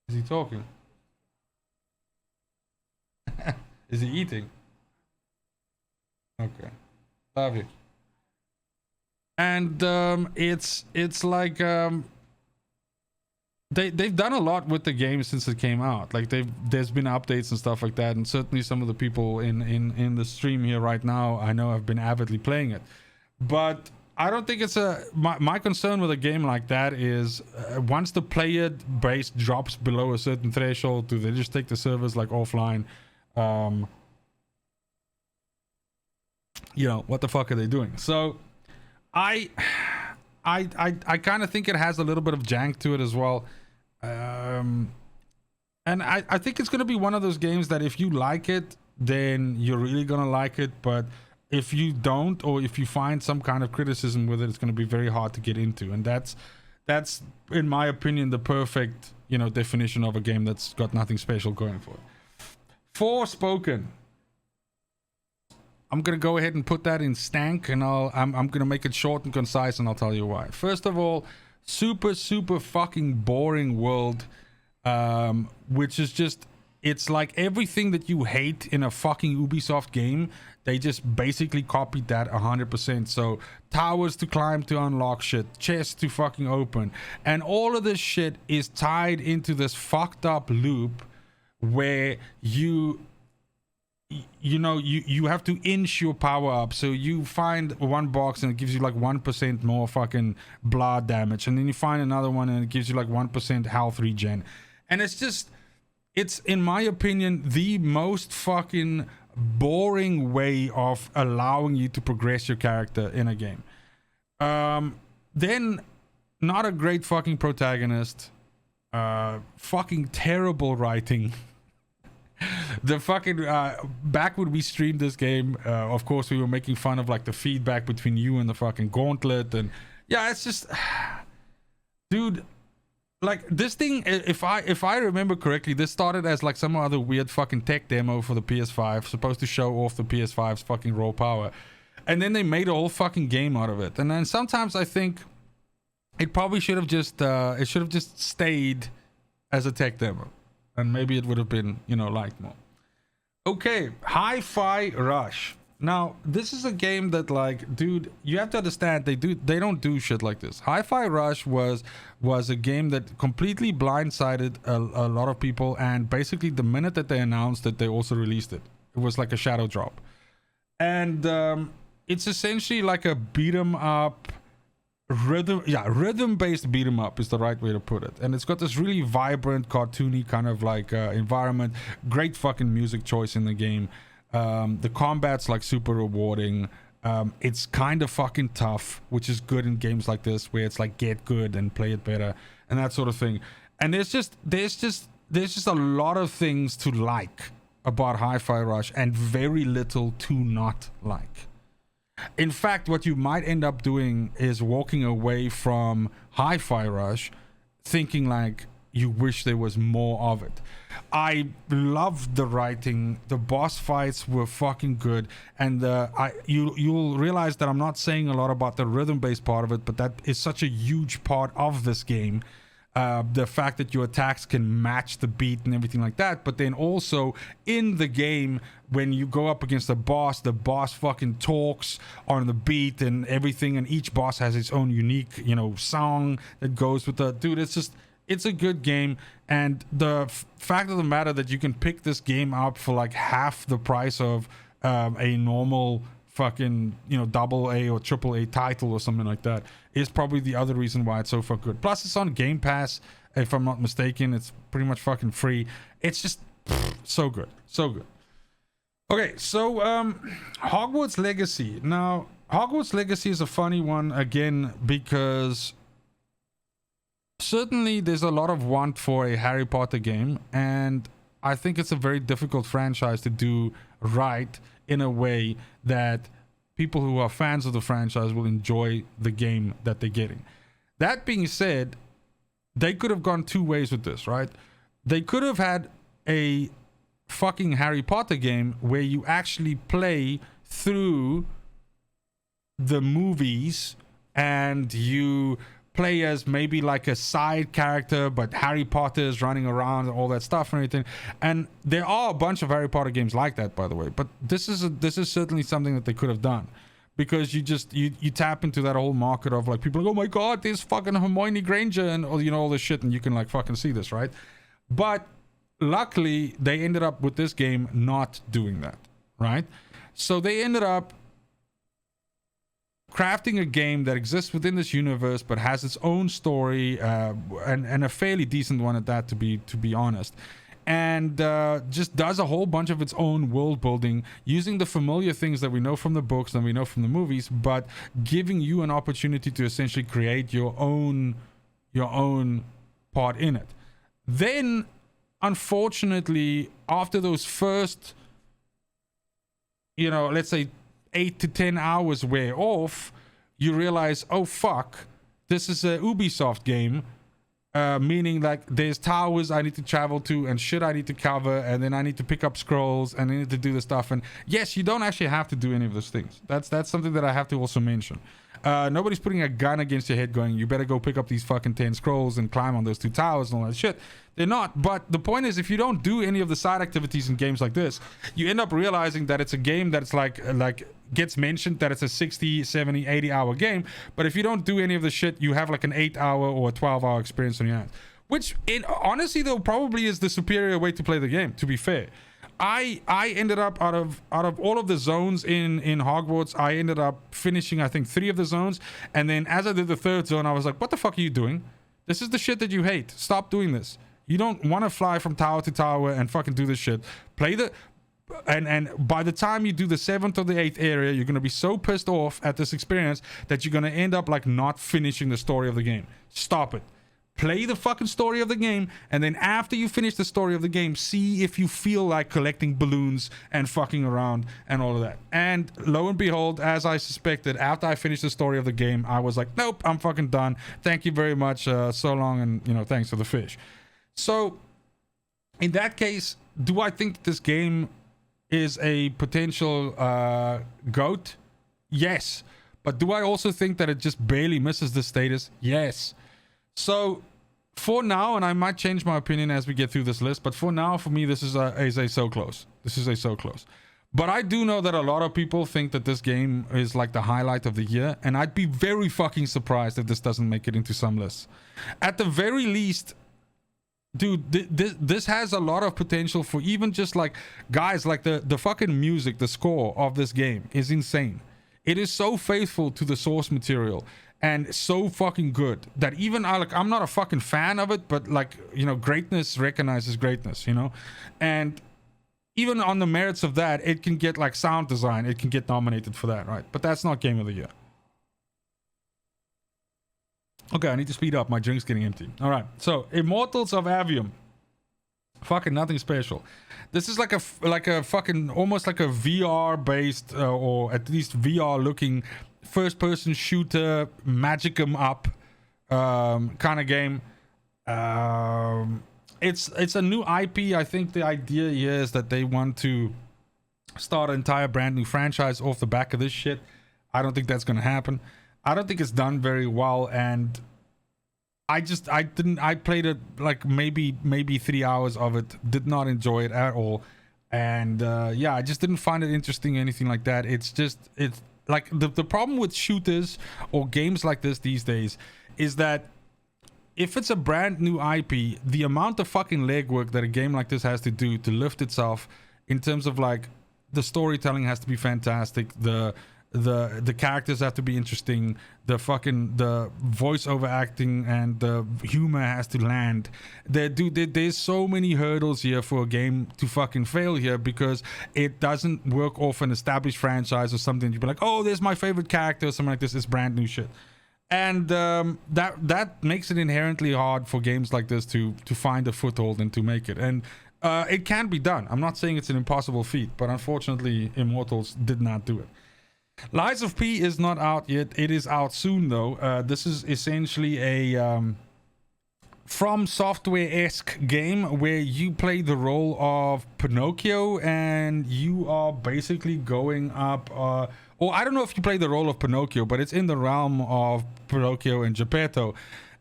Is he talking? Is he eating? Okay, love you. And it's like they've done a lot with the game since it came out. Like there's been updates and stuff like that, and certainly some of the people in the stream here right now I know have been avidly playing it. But I don't think it's my concern with a game like that is once the player base drops below a certain threshold, do they just take the servers like offline? What the fuck are they doing? So I kind of think it has a little bit of jank to it as well. And I think it's going to be one of those games that if you like it, then you're really going to like it. But if you don't, or if you find some kind of criticism with it, it's going to be very hard to get into. And that's in my opinion, the perfect, definition of a game that's got nothing special going for it. Forspoken. I'm gonna go ahead and put that in stank, and I'm gonna make it short and concise, and I'll tell you why. First of all, super fucking boring world, which is just, it's like everything that you hate in a fucking Ubisoft game, they just basically copied that 100%. So towers to climb to unlock shit, chests to fucking open, and all of this shit is tied into this fucked up loop where you have to inch your power up. So you find one box and it gives you like 1% more fucking blood damage, and then you find another one and it gives you like 1% health regen, and it's in my opinion the most fucking boring way of allowing you to progress your character in a game. Then not a great fucking protagonist. fucking terrible writing. The fucking back when we streamed this game, of course we were making fun of like the feedback between you and the fucking gauntlet, and yeah, it's just dude, like this thing, if I remember correctly, this started as like some other weird fucking tech demo for the PS5, supposed to show off the PS5's fucking raw power, and then they made a whole fucking game out of it. And then sometimes I think it probably should have just stayed as a tech demo, and maybe it would have been, you know, liked more. Okay, Hi-Fi Rush. Now, this is a game that, like, dude, you have to understand, they don't do shit like this. Hi-Fi Rush was a game that completely blindsided a lot of people, and basically the minute that they announced it, they also released it. It was like a shadow drop. And it's essentially like a beat 'em up rhythm-based beat 'em up is the right way to put it. And it's got this really vibrant, cartoony kind of like environment. Great fucking music choice in the game. The combat's like super rewarding. It's kind of fucking tough, which is good in games like this, where it's like get good and play it better and that sort of thing. And there's just a lot of things to like about Hi-Fi Rush and very little to not like. In fact, what you might end up doing is walking away from Hi-Fi Rush thinking like you wish there was more of it. I loved the writing. The boss fights were fucking good, and you'll realize that I'm not saying a lot about the rhythm-based part of it, but that is such a huge part of this game. The fact that your attacks can match the beat and everything like that, but then also in the game, when you go up against the boss fucking talks on the beat and everything, and each boss has its own unique, you know, song that goes with the dude. It's a good game, and the fact of the matter that you can pick this game up for like half the price of a normal fucking, you know, AA or AAA title or something like that is probably the other reason why it's so fucking good. Plus it's on Game Pass, if I'm not mistaken. It's pretty much fucking free. It's just so good, so good. Okay, so Hogwarts Legacy. Now Hogwarts Legacy is a funny one again, because certainly there's a lot of want for a Harry Potter game, and I think it's a very difficult franchise to do right in a way that people who are fans of the franchise will enjoy the game that they're getting. That being said, they could have gone two ways with this, right? They could have had a fucking Harry Potter game where you actually play through the movies and you play as maybe like a side character, but Harry Potter is running around and all that stuff and everything. And there are a bunch of Harry Potter games like that, by the way. But this is certainly something that they could have done, because you tap into that whole market of like people like, oh my god, there's fucking Hermione Granger and all, you know, all this shit, and you can like fucking see this, right? But luckily they ended up with this game not doing that, right? So they ended up crafting a game that exists within this universe but has its own story, and a fairly decent one at that, to be honest, and just does a whole bunch of its own world building using the familiar things that we know from the books and we know from the movies, but giving you an opportunity to essentially create your own part in it. Then unfortunately, after those first, you know, let's say 8 to 10 hours wear off, you realize, oh fuck, this is a Ubisoft game, meaning like there's towers I need to travel to and shit I need to cover, and then I need to pick up scrolls and I need to do the stuff. And yes, you don't actually have to do any of those things. That's something that I have to also mention. Nobody's putting a gun against your head going, you better go pick up these fucking 10 scrolls and climb on those 2 towers and all that shit. They're not. But the point is, if you don't do any of the side activities in games like this, you end up realizing that it's a game that's like gets mentioned that it's a 60, 70, 80 hour game. But if you don't do any of the shit, you have like an 8 hour or a 12 hour experience on your hands. Which, honestly though, probably is the superior way to play the game, to be fair. I ended up out of all of the zones in Hogwarts, I ended up finishing I think 3 of the zones, and then as I did the 3rd zone, I was like, what the fuck are you doing? This is the shit that you hate. Stop doing this. You don't want to fly from tower to tower and fucking do this shit. Play the and by the time you do the 7th or the 8th area, you're going to be so pissed off at this experience that you're going to end up like not finishing the story of the game. Stop it. play the fucking story of the game, and then after you finish the story of the game, see if you feel like collecting balloons and fucking around and all of that. And lo and behold, as I suspected, after I finished the story of the game, I was like, nope, I'm fucking done. Thank you very much, so long, and thanks for the fish. So in that case, do I think this game is a potential GOAT? Yes. But do I also think that it just barely misses the status? Yes. So for now, and I might change my opinion as we get through this list, but for now, for me, this is a so close. This is a so close. But I do know that a lot of people think that this game is like the highlight of the year, and I'd be very fucking surprised if this doesn't make it into some lists. At the very least, dude, this has a lot of potential for even just like, guys, like the fucking music, the score of this game is insane. It is so faithful to the source material and so fucking good that even I'm not a fucking fan of it, but like, greatness recognizes greatness, and even on the merits of that, it can get like sound design, it can get nominated for that, right? But that's not game of the year. Okay, I need to speed up, my drink's getting empty. All right, so Immortals of Avium, fucking nothing special. This is like a fucking almost like a VR based or at least VR looking first person shooter, magic 'em up kind of game. It's a new IP. I think the idea here is that they want to start an entire brand new franchise off the back of this shit. I don't think that's gonna happen. I don't think it's done very well, and I played it like maybe 3 hours of it, did not enjoy it at all, and I just didn't find it interesting or anything like that. It's like the problem with shooters or games like this these days is that if it's a brand new IP, the amount of fucking legwork that a game like this has to do to lift itself in terms of like the storytelling has to be fantastic, the characters have to be interesting, the voiceover acting and the humor has to land. There's so many hurdles here for a game to fucking fail here because it doesn't work off an established franchise or something. You'd be like, oh, there's my favorite character or something like this. It's brand new shit. And that makes it inherently hard for games like this to find a foothold and to make it. And it can be done. I'm not saying it's an impossible feat, but unfortunately, Immortals did not do it. Lies of P is not out yet. It is out soon though. This is essentially a From Software-esque game where you play the role of Pinocchio and you are basically going up or I don't know if you play the role of Pinocchio, but it's in the realm of Pinocchio and Geppetto.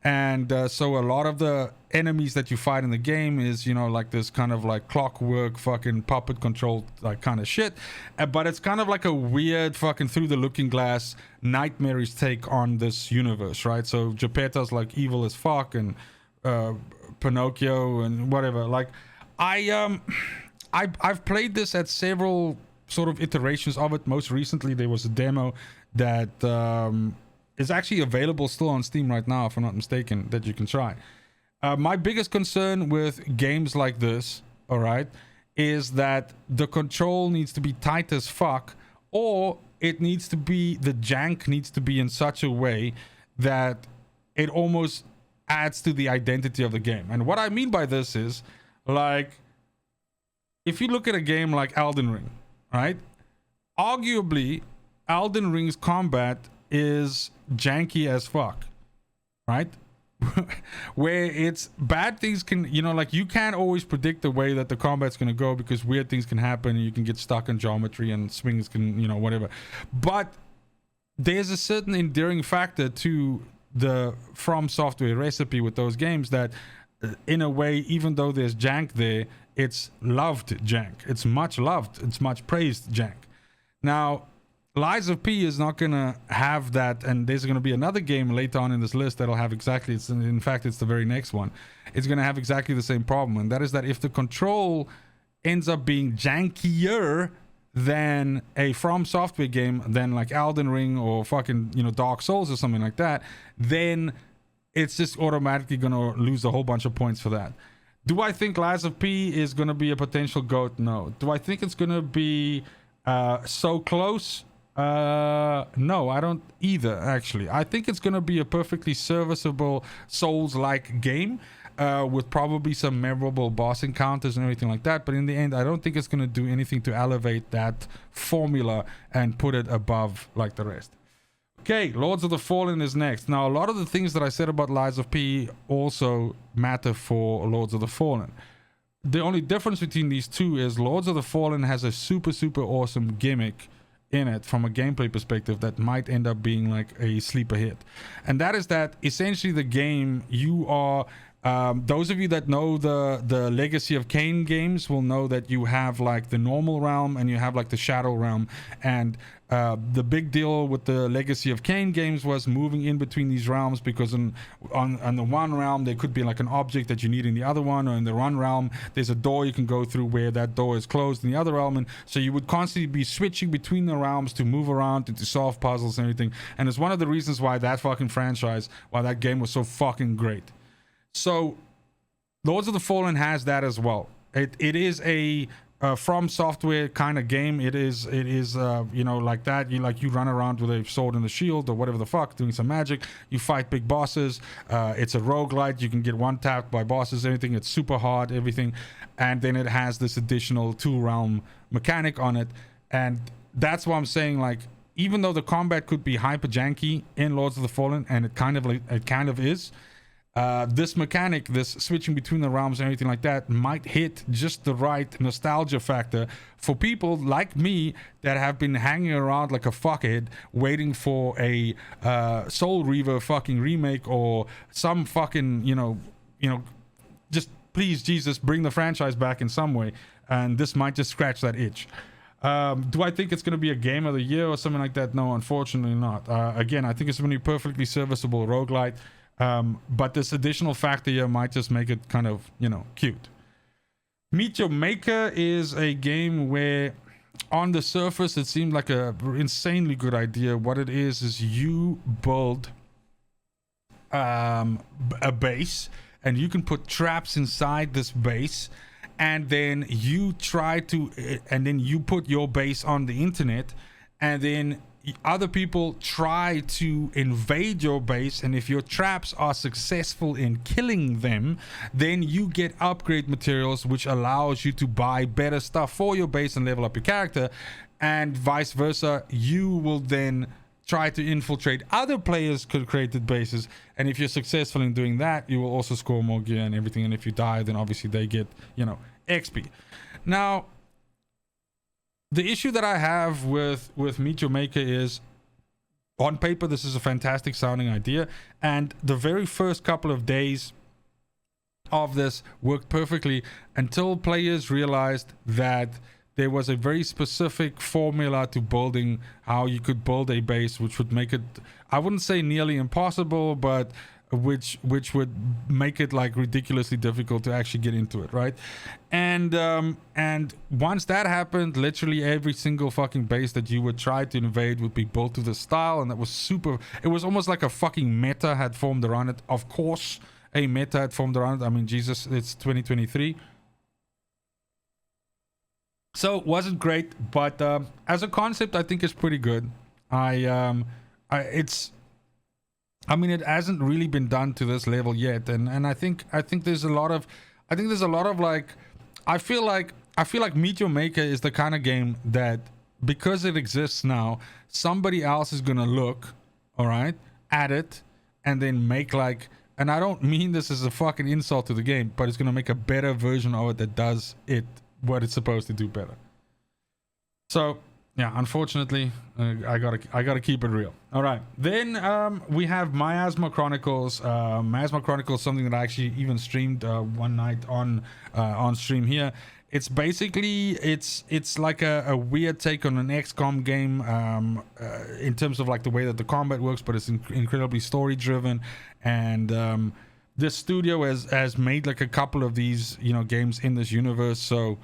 And so a lot of the enemies that you fight in the game is, like this kind of like clockwork fucking puppet controlled like kind of shit. But it's kind of like a weird fucking through the looking glass nightmarish take on this universe, right? So Geppetto's like evil as fuck and Pinocchio and whatever. Like I've played this at several sort of iterations of it. Most recently there was a demo that is actually available still on Steam right now, if I'm not mistaken, that you can try. My biggest concern with games like this, all right, is that the control needs to be tight as fuck, or it needs to be, the jank needs to be in such a way that it almost adds to the identity of the game. And what I mean by this is, like, if you look at a game like Elden Ring, right, arguably Elden Ring's combat is janky as fuck, right? Where it's bad things can, like you can't always predict the way that the combat's gonna go because weird things can happen and you can get stuck in geometry and swings can, whatever. But there's a certain endearing factor to the From Software recipe with those games that in a way, even though there's jank there, it's loved jank. It's much loved. It's much praised jank. Now, Lies of P is not gonna have that, and there's gonna be another game later on in this list that'll have exactly, in fact it's the very next one, it's gonna have exactly the same problem, and that is that if the control ends up being jankier than a From Software game, than like Elden Ring or fucking Dark Souls or something like that, then it's just automatically gonna lose a whole bunch of points for that. Do I think Lies of P is gonna be a potential GOAT? No. Do I think it's gonna be so close? No, I don't either, actually. I think it's going to be a perfectly serviceable Souls-like game, with probably some memorable boss encounters and everything like that. But in the end, I don't think it's going to do anything to elevate that formula and put it above like the rest. Okay, Lords of the Fallen is next. Now, a lot of the things that I said about Lies of P also matter for Lords of the Fallen. The only difference between these two is Lords of the Fallen has a super, super awesome gimmick in it from a gameplay perspective that might end up being like a sleeper hit. And that is that essentially the game, you are... those of you that know the Legacy of Kain games will know that you have like the normal realm and you have like the shadow realm. And the big deal with the Legacy of Kain games was moving in between these realms, because on the one realm there could be like an object that you need in the other one, or in the one realm there's a door you can go through where that door is closed in the other realm. And so you would constantly be switching between the realms to move around and to solve puzzles and everything. And it's one of the reasons why that fucking franchise, why that game was so fucking great. So Lords of the Fallen has that as well. It is a From Software kind of game. It is you know, like that. You run around with a sword and a shield or whatever the fuck, doing some magic. You fight big bosses. It's a roguelite. You can get one tapped by bosses, everything. It's super hard, everything. And then it has this additional 2-realm mechanic on it. And that's why I'm saying, like, even though the combat could be hyper janky in Lords of the Fallen, and it kind of is, this mechanic, this switching between the realms and everything like that, might hit just the right nostalgia factor for people like me that have been hanging around like a fuckhead waiting for a Soul Reaver fucking remake, or some fucking, you know, just please Jesus, bring the franchise back in some way. And this might just scratch that itch. Do I think it's going to be a game of the year or something like that? No, unfortunately not. Again, I think it's going to be perfectly serviceable roguelite. But this additional factor here might just make it kind of, you know, cute. Meet Your Maker is a game where on the surface it seemed like a insanely good idea. What it is you build a base, and you can put traps inside this base, and then you put your base on the internet, and then other people try to invade your base, and if your traps are successful in killing them, then you get upgrade materials, which allows you to buy better stuff for your base and level up your character, and vice versa. You will then try to infiltrate other players' created bases, and if you're successful in doing that, you will also score more gear and everything. And if you die, then obviously they get, you know, XP. Now, the issue that I have with Meet Your Maker is, on paper, this is a fantastic sounding idea, and the very first couple of days of this worked perfectly until players realized that there was a very specific formula to building how you could build a base, which would make it, I wouldn't say nearly impossible, but which would make it like ridiculously difficult to actually get into it, right? And once that happened, literally every single fucking base that you would try to invade would be built to the style, and that was super. It was almost like a fucking meta had formed around it. Of course, a meta had formed around it. I mean, Jesus, it's 2023. So it wasn't great, but as a concept, I think it's pretty good. I mean, it hasn't really been done to this level yet, and I think there's a lot of like, I feel like Meet Your Maker is the kind of game that, because it exists now, somebody else is gonna look, all right, at it, and then make like, and I don't mean this as a fucking insult to the game, but it's gonna make a better version of it that does it what it's supposed to do better. So yeah, unfortunately, I gotta keep it real. All right, then we have Miasma Chronicles. Miasma Chronicles, something that I actually even streamed one night on stream here. It's basically it's like a weird take on an XCOM game in terms of like the way that the combat works, but it's incredibly story driven. And this studio has made like a couple of these, you know, games in this universe, so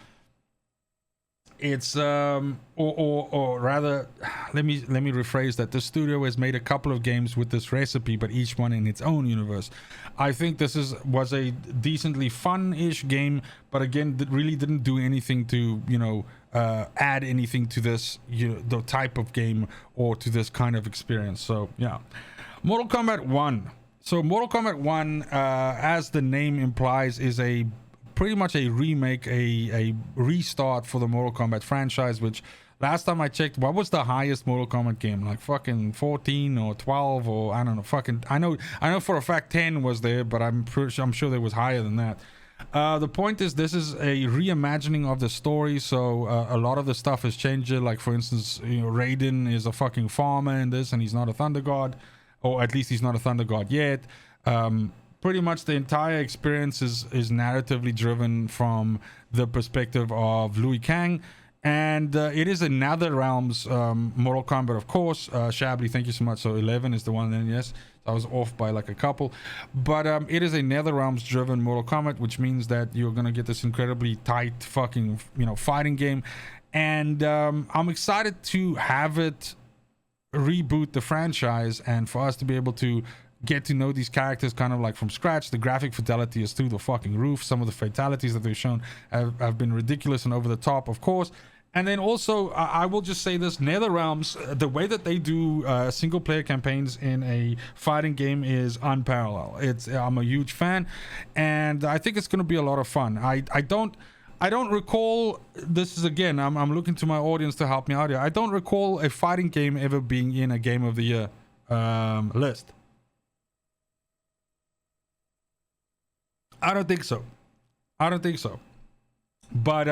it's or rather, let me rephrase that. The studio has made a couple of games with this recipe, but each one in its own universe. I think this was a decently fun-ish game, but again, that really didn't do anything to, you know, add anything to this, you know, the type of game or to this kind of experience. So yeah, Mortal Kombat 1. So Mortal Kombat 1, as the name implies, is pretty much a remake, a restart for the Mortal Kombat franchise, which last time I checked, what was the highest Mortal Kombat game? Like fucking 14 or 12 or I don't know. Fucking I know for a fact 10 was there, but I'm sure there was higher than that. The point is, this is a reimagining of the story, so a lot of the stuff has changed. Like for instance, you know, Raiden is a fucking farmer in this, and he's not a Thunder God, or at least he's not a Thunder God yet. Pretty much the entire experience is narratively driven from the perspective of Liu Kang. And it is a NetherRealms Mortal Kombat, of course. Shably, thank you so much. So 11 is the one then, yes. I was off by like a couple. But it is a NetherRealms driven Mortal Kombat, which means that you're going to get this incredibly tight fucking, you know, fighting game. And I'm excited to have it reboot the franchise and for us to be able to get to know these characters kind of like from scratch. The graphic fidelity is through the fucking roof. Some of the fatalities that they've shown have been ridiculous and over the top, of course. And then also, I will just say this, NetherRealms, the way that they do single player campaigns in a fighting game is unparalleled. I'm a huge fan, and I think it's going to be a lot of fun. I don't recall, this is again, I'm looking to my audience to help me out here. I don't recall a fighting game ever being in a Game of the Year list. I don't think so. But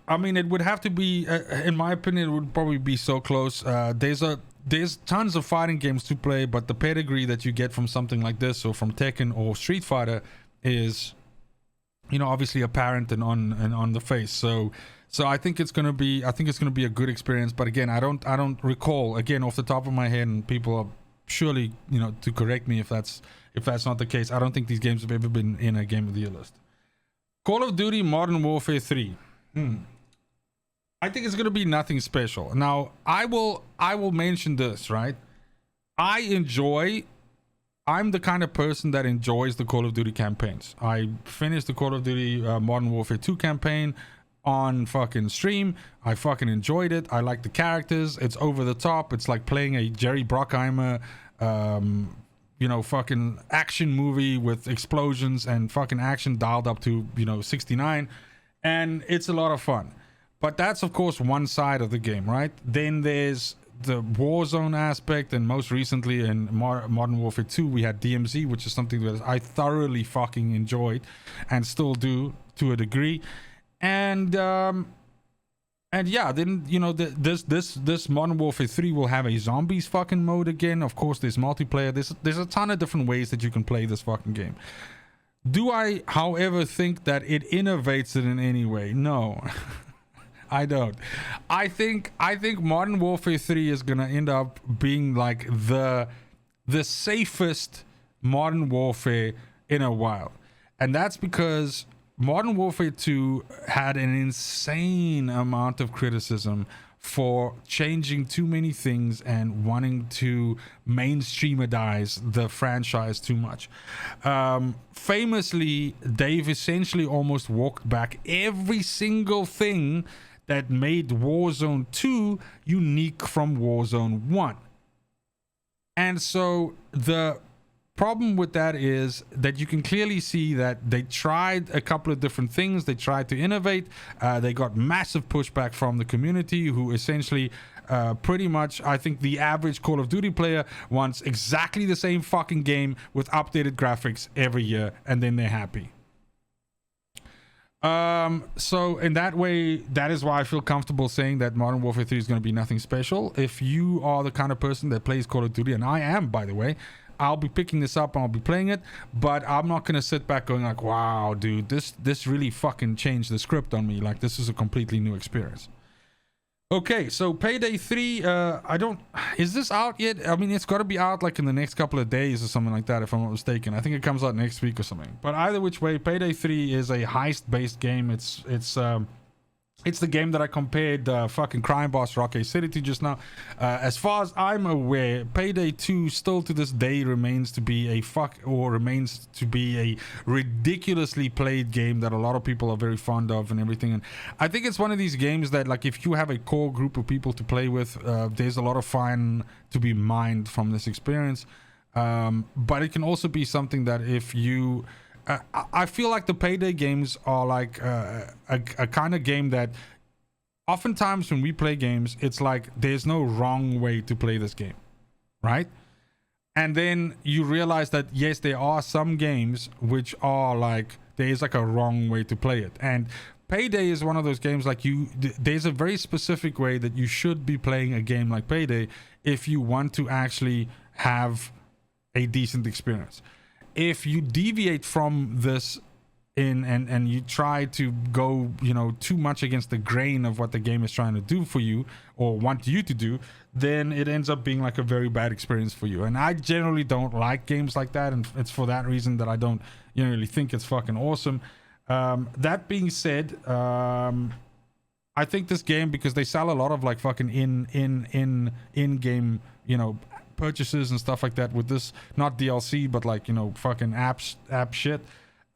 I mean, it would have to be, in my opinion, it would probably be so close. There's tons of fighting games to play, but the pedigree that you get from something like this, or from Tekken or Street Fighter, is, you know, obviously apparent and on the face. So I think it's gonna be a good experience. But again, I don't recall, again, off the top of my head, and people are surely, you know, to correct me if that's not the case. I don't think these games have ever been in a Game of the Year list. Call of Duty Modern Warfare 3. I think it's gonna be nothing special. Now, I will mention this, right? I'm the kind of person that enjoys the Call of Duty campaigns. I finished the Call of Duty Modern Warfare 2 campaign on fucking stream. I fucking enjoyed it. I like the characters. It's over the top. It's like playing a Jerry Bruckheimer you know, fucking action movie with explosions and fucking action dialed up to, you know, 69, and it's a lot of fun. But that's of course one side of the game, right? Then there's the Warzone aspect, and most recently in Modern Warfare 2 we had DMZ, which is something that I thoroughly fucking enjoyed and still do to a degree. And yeah, then, you know, this Modern Warfare 3 will have a zombies fucking mode again. Of course, there's multiplayer. There's a ton of different ways that you can play this fucking game. Do I, however, think that it innovates it in any way? No, I don't. I think Modern Warfare 3 is gonna end up being like the safest Modern Warfare in a while, and that's because Modern Warfare 2 had an insane amount of criticism for changing too many things and wanting to mainstreamize the franchise too much. Famously, they've essentially almost walked back every single thing that made Warzone 2 unique from Warzone 1. And so the problem with that is that you can clearly see that they tried a couple of different things. They tried to innovate. They got massive pushback from the community, who essentially pretty much, I think the average Call of Duty player wants exactly the same fucking game with updated graphics every year, and then they're happy. So in that way, that is why I feel comfortable saying that Modern Warfare 3 is going to be nothing special. If you are the kind of person that plays Call of Duty, and I am, by the way, I'll be picking this up and I'll be playing it, but I'm not going to sit back going like, wow, dude, this really fucking changed the script on me. Like, this is a completely new experience. Okay, so Payday 3, is this out yet? I mean, it's got to be out like in the next couple of days or something like that, if I'm not mistaken. I think it comes out next week or something. But either which way, Payday 3 is a heist-based game. It's It's the game that I compared fucking Crime Boss Rocky City to just now. As far as I'm aware, Payday 2 still to this day remains to be a ridiculously played game that a lot of people are very fond of and everything. And I think it's one of these games that, like, if you have a core group of people to play with, there's a lot of fun to be mined from this experience. But it can also be something that if you... I feel like the Payday games are like a kind of game that oftentimes when we play games, it's like there's no wrong way to play this game, right? And then you realize that, yes, there are some games which are like, there is like a wrong way to play it. And Payday is one of those games like there's a very specific way that you should be playing a game like Payday if you want to actually have a decent experience. If you deviate from this and you try to go, you know, too much against the grain of what the game is trying to do for you or want you to do, then it ends up being like a very bad experience for you. And I generally don't like games like that, and it's for that reason that I don't really think it's fucking awesome. That being said, I think this game, because they sell a lot of like fucking in-game, you know, purchases and stuff like that with this, not DLC but like, you know, fucking app shit,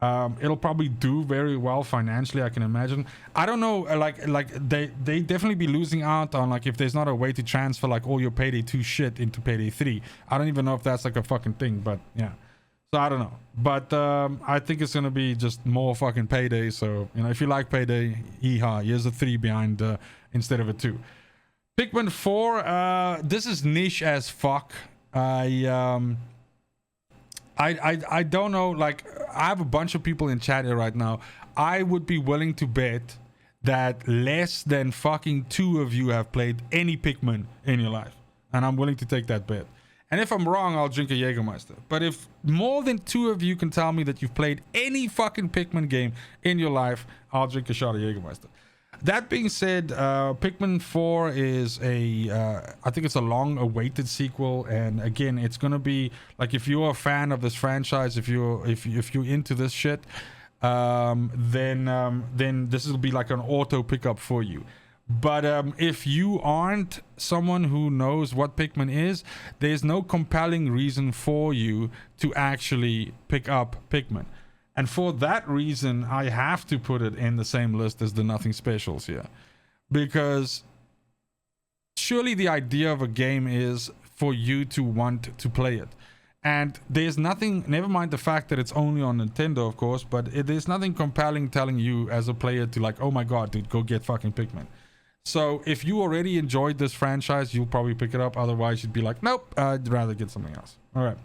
it'll probably do very well financially, I can imagine. I don't know, like they definitely be losing out on, like, if there's not a way to transfer like all your Payday 2 shit into Payday 3. I don't even know if that's like a fucking thing, but yeah, so I don't know. But I think it's gonna be just more fucking Payday. So, you know, if you like Payday, yeehaw, here's a 3 behind instead of a 2. Pikmin 4, this is niche as fuck. I don't know, like, I have a bunch of people in chat here right now. I would be willing to bet that less than fucking 2 of you have played any Pikmin in your life, and I'm willing to take that bet. And if I'm wrong, I'll drink a Jägermeister. But if more than 2 of you can tell me that you've played any fucking Pikmin game in your life, I'll drink a shot of Jägermeister. That being said, Pikmin 4 is I think it's a long-awaited sequel, and again, it's gonna be like, if you're a fan of this franchise, if you're into this shit, then this will be like an auto pickup for you. But if you aren't someone who knows what Pikmin is, there's no compelling reason for you to actually pick up Pikmin. And for that reason, I have to put it in the same list as the Nothing Specials here. Because surely the idea of a game is for you to want to play it. And there's nothing, never mind the fact that it's only on Nintendo, of course, but there's nothing compelling telling you as a player to like, oh my god, dude, go get fucking Pikmin. So if you already enjoyed this franchise, you'll probably pick it up. Otherwise, you'd be like, nope, I'd rather get something else. All right.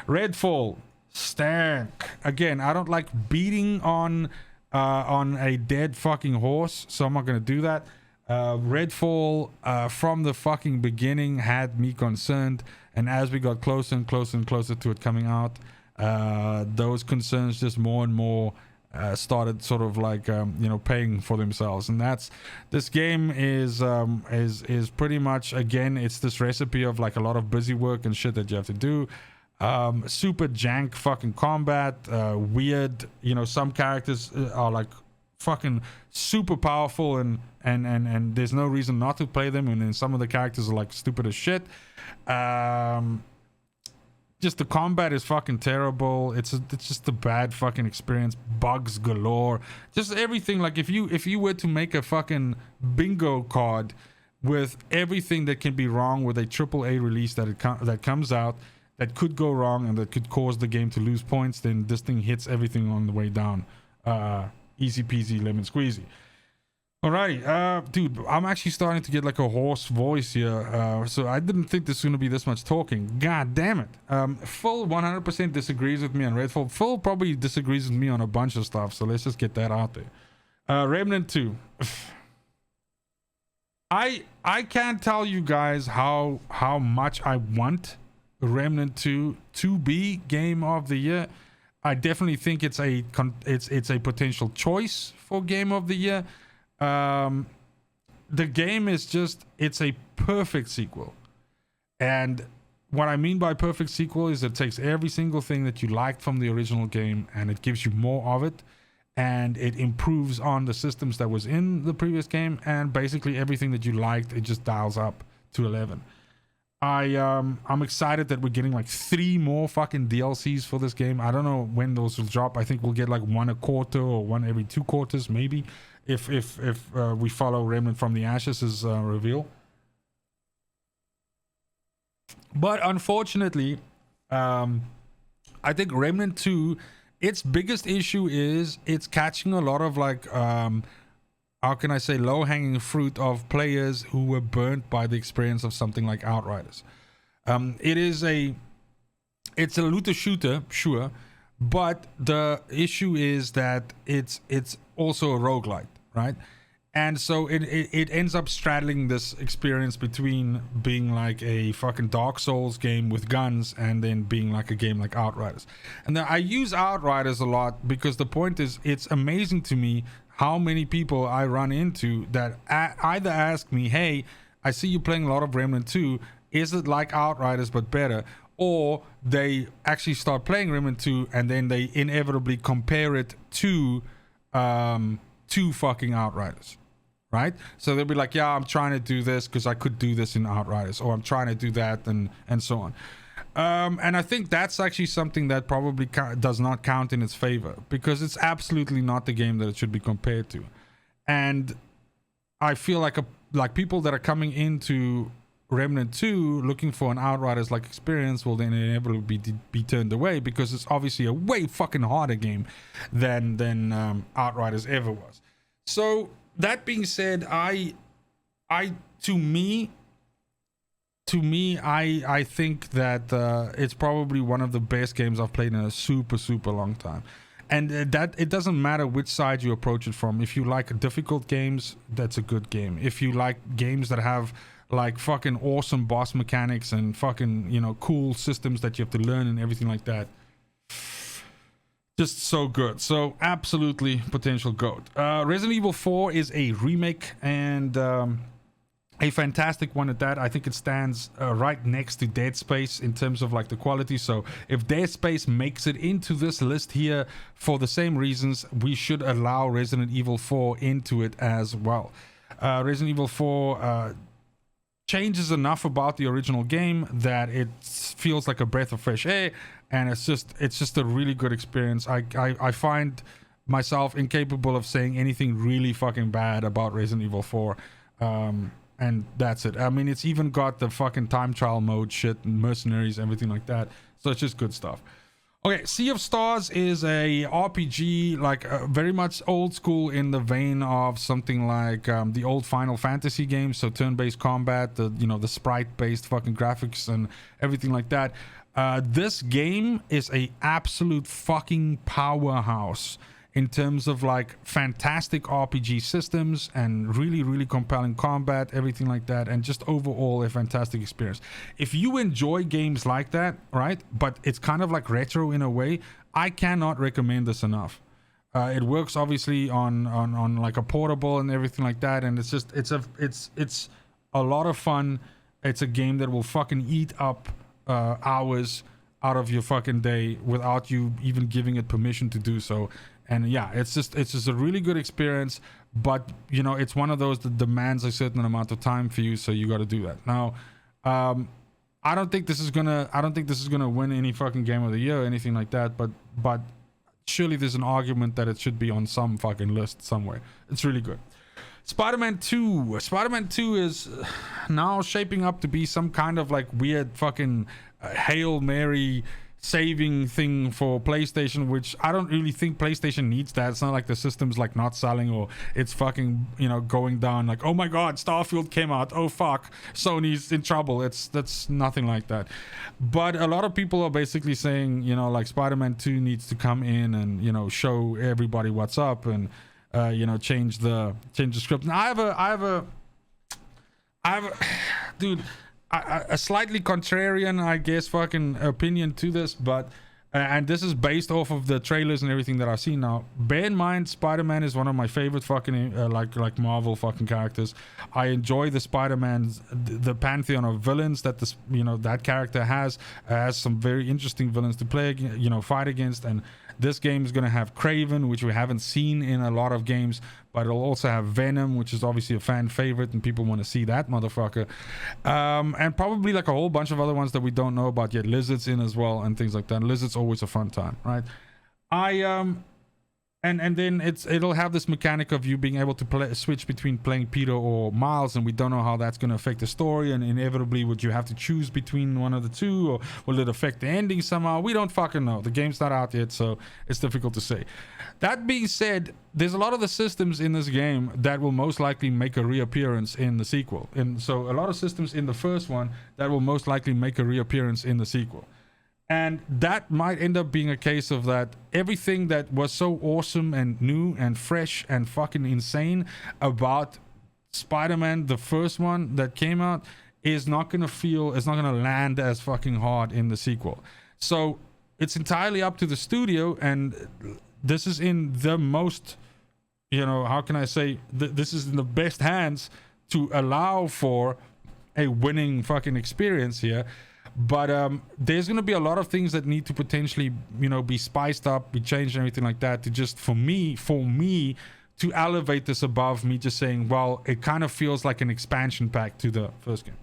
Redfall. Stank. Again, I don't like beating on a dead fucking horse, so I'm not gonna do that. Redfall from the fucking beginning had me concerned, and as we got closer and closer and closer to it coming out, those concerns just more and more started sort of like you know, paying for themselves. And that's, this game is pretty much, again, it's this recipe of like a lot of busy work and shit that you have to do. Super jank fucking combat, weird, you know, some characters are like fucking super powerful and there's no reason not to play them, and then some of the characters are like stupid as shit. Just the combat is fucking terrible. It's just a bad fucking experience. Bugs galore, just everything. Like if you were to make a fucking bingo card with everything that can be wrong with a AAA release that comes out, that could go wrong and that could cause the game to lose points, then this thing hits everything on the way down. Easy peasy lemon squeezy. Alrighty, dude, I'm actually starting to get like a hoarse voice here, so I didn't think this was going to be this much talking. God damn it. Phil 100% disagrees with me on Redfall. Phil probably disagrees with me on a bunch of stuff, so let's just get that out there. Remnant 2. I can't tell you guys how much I want Remnant 2 to be Game of the Year. I definitely think it's a potential choice for Game of the Year. The game is just, it's a perfect sequel. And what I mean by perfect sequel is it takes every single thing that you liked from the original game and it gives you more of it. and it improves on the systems that was in the previous game, and basically everything that you liked, it just dials up to 11. I'm excited that we're getting like 3 more fucking DLCs for this game. I don't know when those will drop. I think we'll get like 1 a quarter or 1 every 2 quarters maybe, if we follow Remnant from the Ashes' reveal. But unfortunately, I think Remnant 2, its biggest issue is it's catching a lot of like how can I say, low-hanging fruit of players who were burnt by the experience of something like Outriders. It's a looter shooter, sure, but the issue is that it's also a roguelite, right? And so it ends up straddling this experience between being like a fucking Dark Souls game with guns and then being like a game like Outriders. And I use Outriders a lot because the point is, it's amazing to me how many people I run into that either ask me, hey, I see you playing a lot of Remnant 2, is it like Outriders but better? Or they actually start playing Remnant 2 and then they inevitably compare it to fucking Outriders, right? So they'll be like, yeah, I'm trying to do this because I could do this in Outriders, or I'm trying to do that, and so on. And I think that's actually something that probably does not count in its favor, because it's absolutely not the game that it should be compared to. And I feel like people that are coming into Remnant 2 looking for an Outriders like experience will then inevitably be turned away, because it's obviously a way fucking harder game than Outriders ever was. So that being said, I think that it's probably one of the best games I've played in a super long time. And that it doesn't matter which side you approach it from. If you like difficult games, that's a good game. If you like games that have like fucking awesome boss mechanics and fucking, you know, cool systems that you have to learn and everything like that, just so good. So absolutely potential GOAT. Resident Evil 4 is a remake, and a fantastic one at that. I think it stands right next to Dead Space in terms of like the quality. So if Dead Space makes it into this list here for the same reasons, we should allow Resident Evil 4 into it as well. Resident Evil 4 changes enough about the original game that it feels like a breath of fresh air, and it's just a really good experience. I find myself incapable of saying anything really fucking bad about Resident Evil 4. And that's it. I mean, it's even got the fucking time trial mode shit and mercenaries, everything like that. So it's just good stuff. Okay, Sea of Stars is a RPG, like very much old school in the vein of something like the old Final Fantasy games. So turn-based combat, the sprite-based fucking graphics and everything like that. This game is a absolute fucking powerhouse in terms of like fantastic RPG systems and really compelling combat, everything like that, and just overall a fantastic experience. If you enjoy games like that, right, but it's kind of like retro in a way, I cannot recommend this enough. It works obviously on like a portable and everything like that, and it's a lot of fun. It's a game that will fucking eat up hours out of your fucking day without you even giving it permission to do so. And yeah, it's just a really good experience, but you know, it's one of those that demands a certain amount of time for you, so you got to do that. Now, I don't think this is gonna win any fucking game of the year or anything like that, but surely there's an argument that it should be on some fucking list somewhere. It's really good. Spider-Man 2 is now shaping up to be some kind of like weird fucking Hail Mary saving thing for PlayStation, which I don't really think PlayStation needs that. It's not like the system's like not selling, or it's fucking, you know, going down like, oh my god, Starfield came out, oh fuck, Sony's in trouble. That's nothing like that. But a lot of people are basically saying, you know, like Spider-Man 2 needs to come in and, you know, show everybody what's up and you know, change the script. And I have a dude, a slightly contrarian, I guess, fucking opinion to this, but and this is based off of the trailers and everything that I've seen now. Bear in mind, Spider-Man is one of my favorite fucking like Marvel fucking characters. I enjoy the Spider-Man's the pantheon of villains that that character has some very interesting villains to play, you know, fight against, and This game is going to have Kraven, which we haven't seen in a lot of games, but it'll also have Venom, which is obviously a fan favorite, and people want to see that motherfucker. And probably like a whole bunch of other ones that we don't know about yet. Lizard's in as well, and things like that. Lizard's always a fun time, right? And then it'll have this mechanic of you being able to switch between playing Peter or Miles, and we don't know how that's going to affect the story, and inevitably would you have to choose between one of the two, or will it affect the ending somehow? We don't fucking know. The game's not out yet, so it's difficult to say. That being said, there's a lot of the systems in this game that will most likely make a reappearance in the sequel, and so a lot of systems in the first one that will most likely make a reappearance in the sequel. And that might end up being a case of that everything that was so awesome and new and fresh and fucking insane about Spider-Man, the first one that came out, is not going to land as fucking hard in the sequel. So it's entirely up to the studio, and this is in the most, how can I say, this is in the best hands to allow for a winning fucking experience here. But there's going to be a lot of things that need to potentially, be spiced up, be changed, and everything like that, to just for me to elevate this above me just saying, well, it kind of feels like an expansion pack to the first game.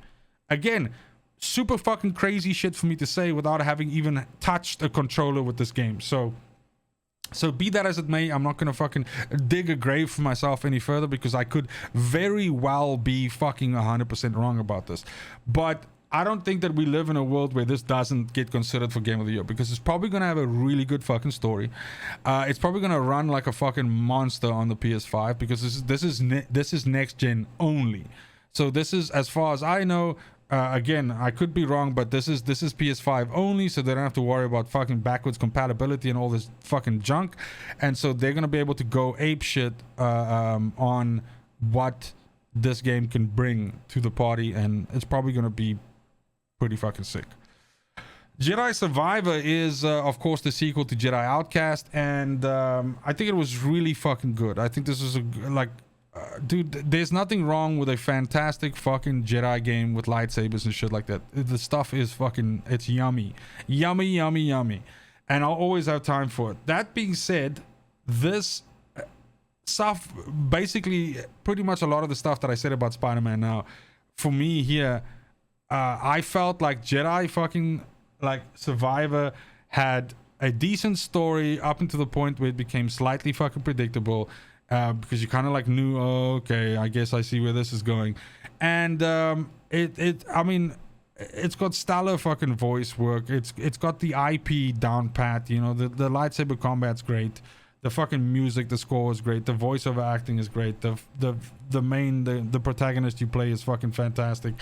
Again, super fucking crazy shit for me to say without having even touched a controller with this game. So be that as it may, I'm not going to fucking dig a grave for myself any further, because I could very well be fucking 100% wrong about this. But I don't think that we live in a world where this doesn't get considered for Game of the Year, because it's probably going to have a really good fucking story. It's probably going to run like a fucking monster on the PS5, because this is next gen only. So this is, as far as I know, again, I could be wrong, but this is PS5 only, so they don't have to worry about fucking backwards compatibility and all this fucking junk. And so they're going to be able to go ape shit on what this game can bring to the party, and it's probably going to be pretty fucking sick. Jedi Survivor is of course the sequel to Jedi Outcast, and I think it was really fucking good. I think this is dude, there's nothing wrong with a fantastic fucking Jedi game with lightsabers and shit like that. The stuff is fucking, it's yummy, and I'll always have time for it. That being said, this stuff, basically pretty much a lot of the stuff that I said about Spider-Man now, for me here, I felt like Jedi fucking Survivor had a decent story up until the point where it became slightly fucking predictable, because you kind of knew, oh, okay, I guess I see where this is going. And I mean, it's got stellar fucking voice work. It's got the IP down pat, the lightsaber combat's great. The fucking music, the score is great. The voiceover acting is great. The protagonist you play is fucking fantastic.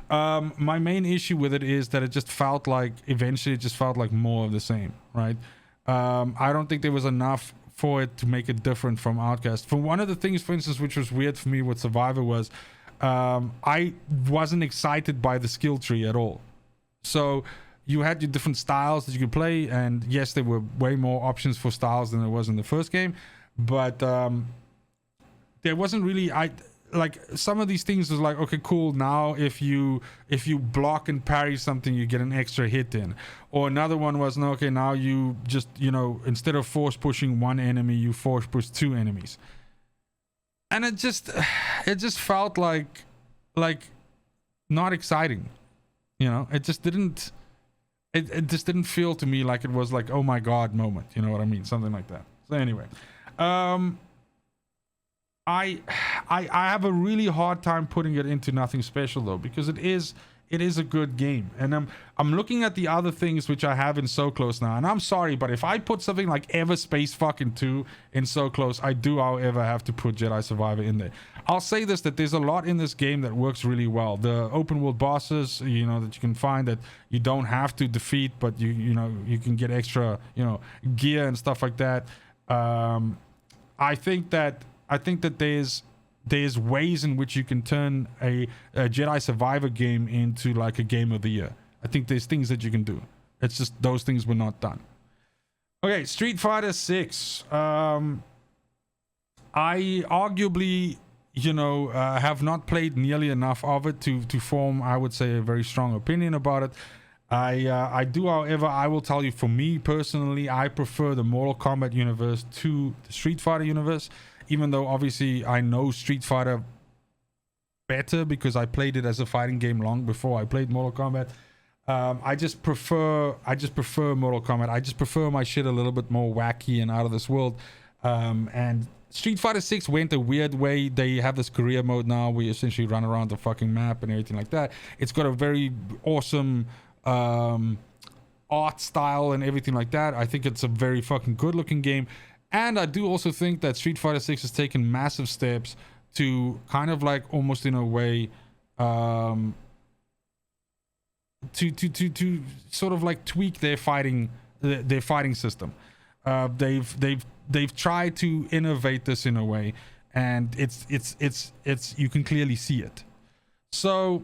My main issue with it is that it just felt like more of the same, right? I don't think there was enough for it to make it different from Outcast. For one of the things, for instance, which was weird for me with Survivor was I wasn't excited by the skill tree at all. So you had your different styles that you could play, and yes, there were way more options for styles than there was in the first game, but there wasn't really, some of these things was like, okay, cool, now if you block and parry something, you get an extra hit in. Or another one was, no, okay, now you just, instead of force pushing one enemy, you force push two enemies. And it just felt like not exciting. It just didn't feel to me like it was like, oh my god moment, you know what I mean? Something like that. So anyway, I have a really hard time putting it into nothing special though, because it is a good game, and I'm looking at the other things which I have in So Close now, and I'm sorry, but if I put something like Everspace fucking 2 in So Close, I do however have to put Jedi Survivor in there. I'll say this, that there's a lot in this game that works really well. The open world bosses, that you can find that you don't have to defeat, but you can get extra gear and stuff like that. I think that there's ways in which you can turn a Jedi Survivor game into like a game of the year. I think there's things that you can do. It's just those things were not done. Okay, Street Fighter 6. I arguably, have not played nearly enough of it to form, I would say, a very strong opinion about it. I do, however, I will tell you, for me personally, I prefer the Mortal Kombat universe to the Street Fighter universe, even though obviously I know Street Fighter better because I played it as a fighting game long before I played Mortal Kombat. I just prefer Mortal Kombat. I just prefer my shit a little bit more wacky and out of this world. And Street Fighter 6 went a weird way. They have this career mode now where you essentially run around the fucking map and everything like that. It's got a very awesome art style and everything like that. I think it's a very fucking good looking game. And I do also think that Street Fighter 6 has taken massive steps to kind of like almost in a way to sort of like tweak their fighting system. They've tried to innovate this in a way, and it's you can clearly see it. So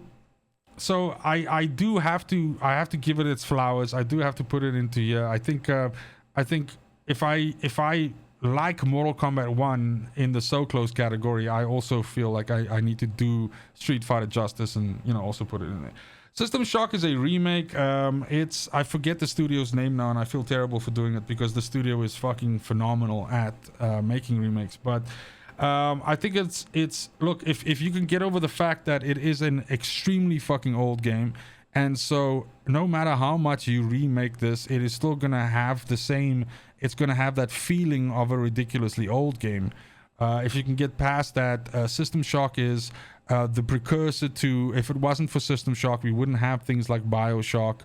I do have to give it its flowers. I do have to put it into here. I think if I like Mortal Kombat 1 in the so close category, I also feel like I need to do Street Fighter justice and, you know, also put it in there. System Shock is a remake. I forget the studio's name now, and I feel terrible for doing it because the studio is fucking phenomenal at making remakes. But I think it's look, if you can get over the fact that it is an extremely fucking old game, and so no matter how much you remake this, it is still gonna have the same. It's gonna have that feeling of a ridiculously old game. If you can get past that, System Shock is the precursor to, if it wasn't for System Shock, we wouldn't have things like BioShock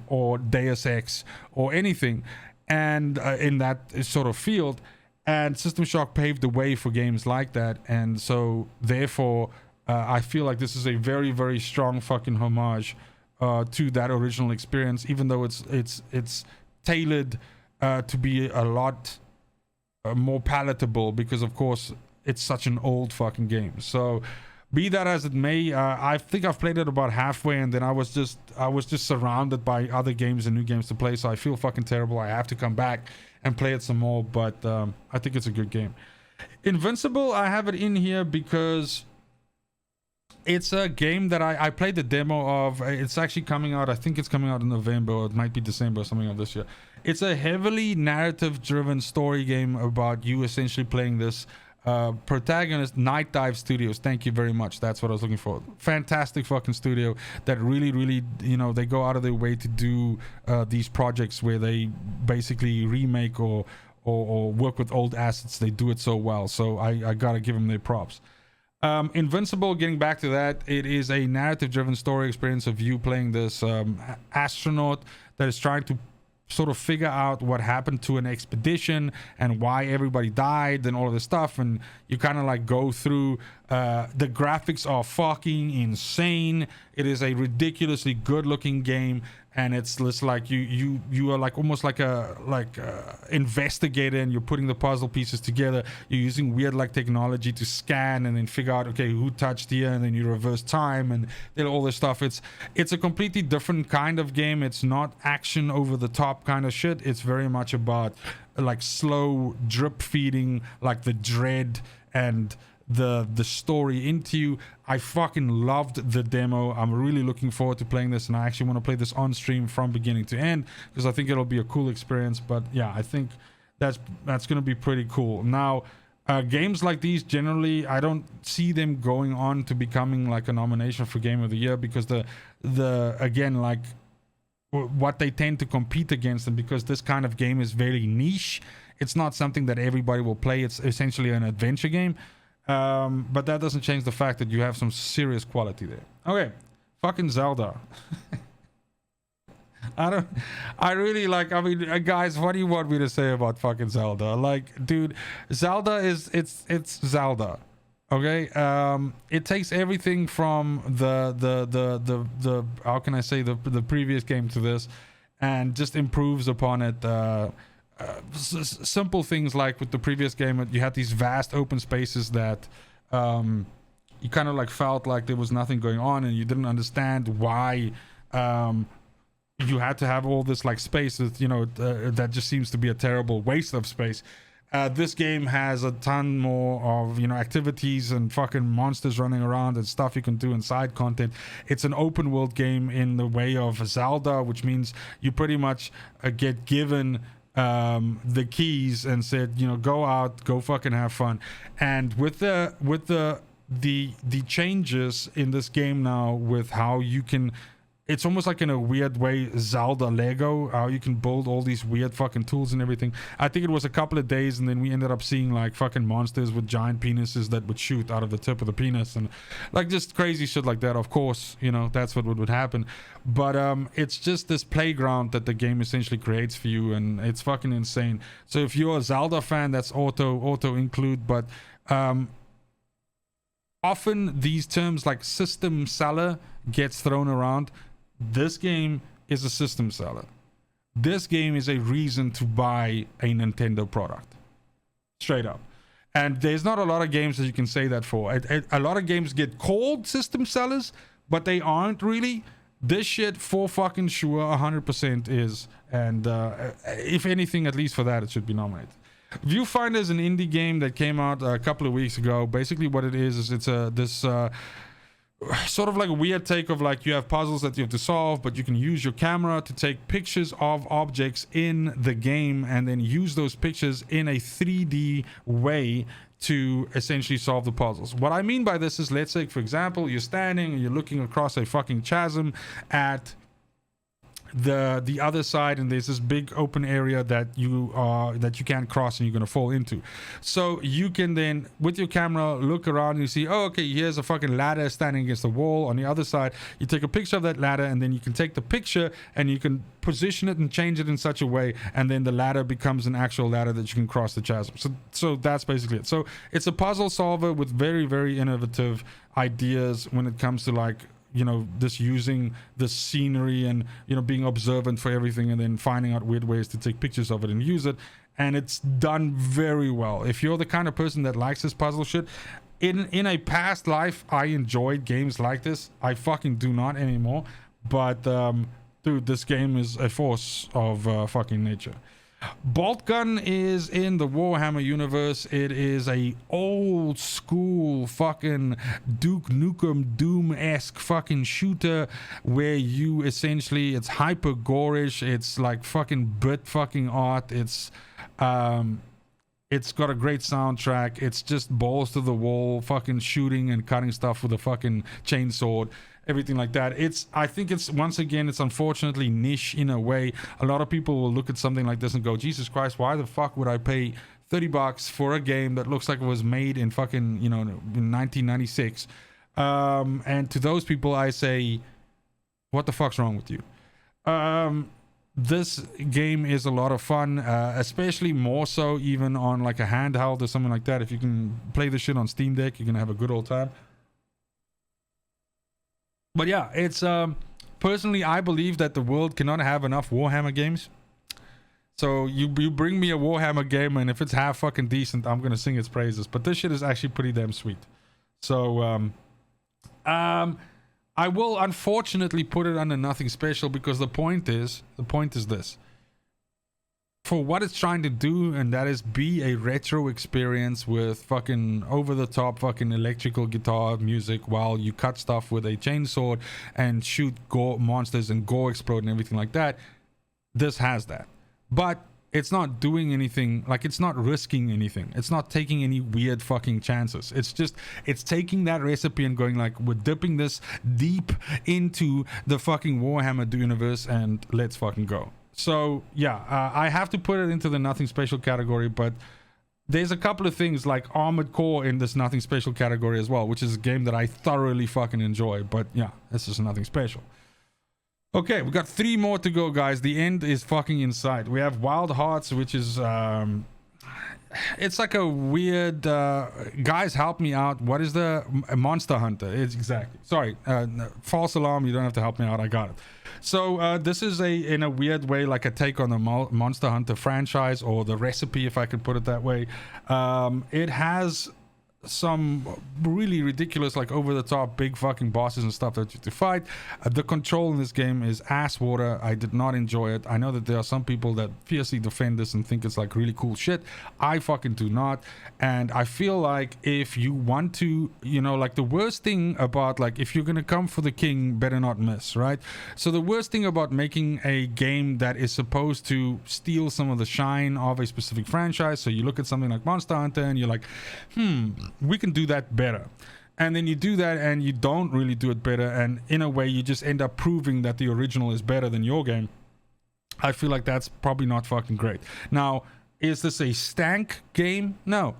or Deus Ex or anything, and in that sort of field. And System Shock paved the way for games like that, and so therefore I feel like this is a very, very strong fucking homage to that original experience, even though it's tailored to be a lot more palatable because of course it's such an old fucking game. So be that as it may, I think I've played it about halfway, and then I was just surrounded by other games and new games to play, so I feel fucking terrible. I have to come back and play it some more, but I think it's a good game. Invincible, I have it in here because it's a game that I played the demo of. It's actually coming out, I think it's coming out in November, or it might be December or something of this year. It's a heavily narrative driven story game about you essentially playing this protagonist. Night Dive Studios, thank you very much, that's what I was looking for. Fantastic fucking studio that really, you know, they go out of their way to do these projects where they basically remake or work with old assets. They do it so well, so I gotta give them their props. Invincible, getting back to that, it is a narrative driven story experience of you playing this astronaut that is trying to sort of figure out what happened to an expedition and why everybody died and all of this stuff, and you kind of like go through the graphics are fucking insane. It is a ridiculously good looking game, and it's just like you are like almost like a investigator, and you're putting the puzzle pieces together. You're using weird like technology to scan and then figure out, okay, who touched here, and then you reverse time and then all this stuff. It's a completely different kind of game. It's not action over the top kind of shit. It's very much about like slow drip feeding like the dread and the story into you. I fucking loved the demo. I'm really looking forward to playing this, and I actually want to play this on stream from beginning to end because I think it'll be a cool experience. But yeah, I think that's gonna be pretty cool. Now games like these, generally I don't see them going on to becoming like a nomination for Game of the Year because the again, like what they tend to compete against them, because this kind of game is very niche. It's not something that everybody will play. It's essentially an adventure game. But that doesn't change the fact that you have some serious quality there. Okay, fucking Zelda. I really like, I mean, guys, what do you want me to say about fucking Zelda? Like, dude, Zelda is, it's Zelda. Okay, it takes everything from the how can I say, the previous game to this, and just improves upon it. Simple things like with the previous game, you had these vast open spaces that you kind of like felt like there was nothing going on, and you didn't understand why you had to have all this like space that, you know, that just seems to be a terrible waste of space. This game has a ton more of, activities and fucking monsters running around and stuff you can do in side content. It's an open world game in the way of Zelda, which means you pretty much get given the keys and said, go out, go fucking have fun. And with the changes in this game now, with how you can, it's almost like in a weird way Zelda Lego, how you can build all these weird fucking tools and everything. I think it was a couple of days and then we ended up seeing like fucking monsters with giant penises that would shoot out of the tip of the penis and like just crazy shit like that. Of course, that's what would happen. But it's just this playground that the game essentially creates for you, and it's fucking insane. So if you're a Zelda fan, that's auto include, but often these terms like system seller gets thrown around. This game is a system seller. This game is a reason to buy a Nintendo product. Straight up. And there's not a lot of games that you can say that for. A lot of games get called system sellers, but they aren't really. This shit for fucking sure 100% is. And if anything, at least for that, it should be nominated. Viewfinder is an indie game that came out a couple of weeks ago. Basically what it is it's this sort of like a weird take of like you have puzzles that you have to solve, but you can use your camera to take pictures of objects in the game and then use those pictures in a 3D way to essentially solve the puzzles. What I mean by this is, let's say for example you're standing and you're looking across a fucking chasm at the other side, and there's this big open area that you can't cross and you're gonna fall into. So you can then with your camera look around and you see, oh okay, here's a fucking ladder standing against the wall on the other side. You take a picture of that ladder and then you can take the picture and you can position it and change it in such a way, and then the ladder becomes an actual ladder that you can cross the chasm. So that's basically it. So it's a puzzle solver with very, very innovative ideas when it comes to like this using the scenery and being observant for everything and then finding out weird ways to take pictures of it and use it. And it's done very well. If you're the kind of person that likes this puzzle shit, in a past life I enjoyed games like this. I fucking do not anymore, but dude, this game is a force of fucking nature. Bolt Gun is in the Warhammer universe. It is a old school fucking Duke Nukem Doom-esque fucking shooter where you essentially, it's hyper gorish, it's like fucking bit fucking art, it's got a great soundtrack, it's just balls to the wall fucking shooting and cutting stuff with a fucking chainsaw, everything like that. I think it's, once again, it's unfortunately niche in a way. A lot of people will look at something like this and go, Jesus Christ, why the fuck would I pay $30 for a game that looks like it was made in fucking in 1996? And to those people I say, what the fuck's wrong with you? This game is a lot of fun, especially more so even on like a handheld or something like that. If you can play this shit on Steam Deck, you're gonna have a good old time. But yeah, it's personally I believe that the world cannot have enough Warhammer games. So you bring me a Warhammer game, and if it's half fucking decent, I'm gonna sing its praises. But this shit is actually pretty damn sweet. So I will unfortunately put it under nothing special, because the point is this. For what it's trying to do, and that is be a retro experience with fucking over the top fucking electrical guitar music while you cut stuff with a chainsaw and shoot gore monsters and gore explode and everything like that. This has that, but it's not doing anything, like it's not risking anything, it's not taking any weird fucking chances. It's taking that recipe and going like, we're dipping this deep into the fucking Warhammer universe and let's fucking go. So yeah, I have to put it into the nothing special category, but there's a couple of things like Armored Core in this nothing special category as well, which is a game that I thoroughly fucking enjoy. But yeah, this is nothing special. Okay, we got 3 more to go, guys. The end is fucking in sight. We have Wild Hearts, which is it's like a weird guys, help me out. What is the Monster Hunter? It's exactly, sorry, false alarm, you don't have to help me out, I got it. So this is in a weird way like a take on the Monster Hunter franchise, or the recipe, if I could put it that way. It has some really ridiculous, like over the top big fucking bosses and stuff that you have to fight. The control in this game is ass water. I did not enjoy it. I know that there are some people that fiercely defend this and think it's like really cool shit. I fucking do not. And I feel like if you want to, you know, like the worst thing about, like, if you're gonna come for the king, better not miss, right? So the worst thing about making a game that is supposed to steal some of the shine of a specific franchise, so you look at something like Monster Hunter and you're like, we can do that better, and then you do that and you don't really do it better, and in a way you just end up proving that the original is better than your game. I feel like that's probably not fucking great. Now, is this a stank game? No.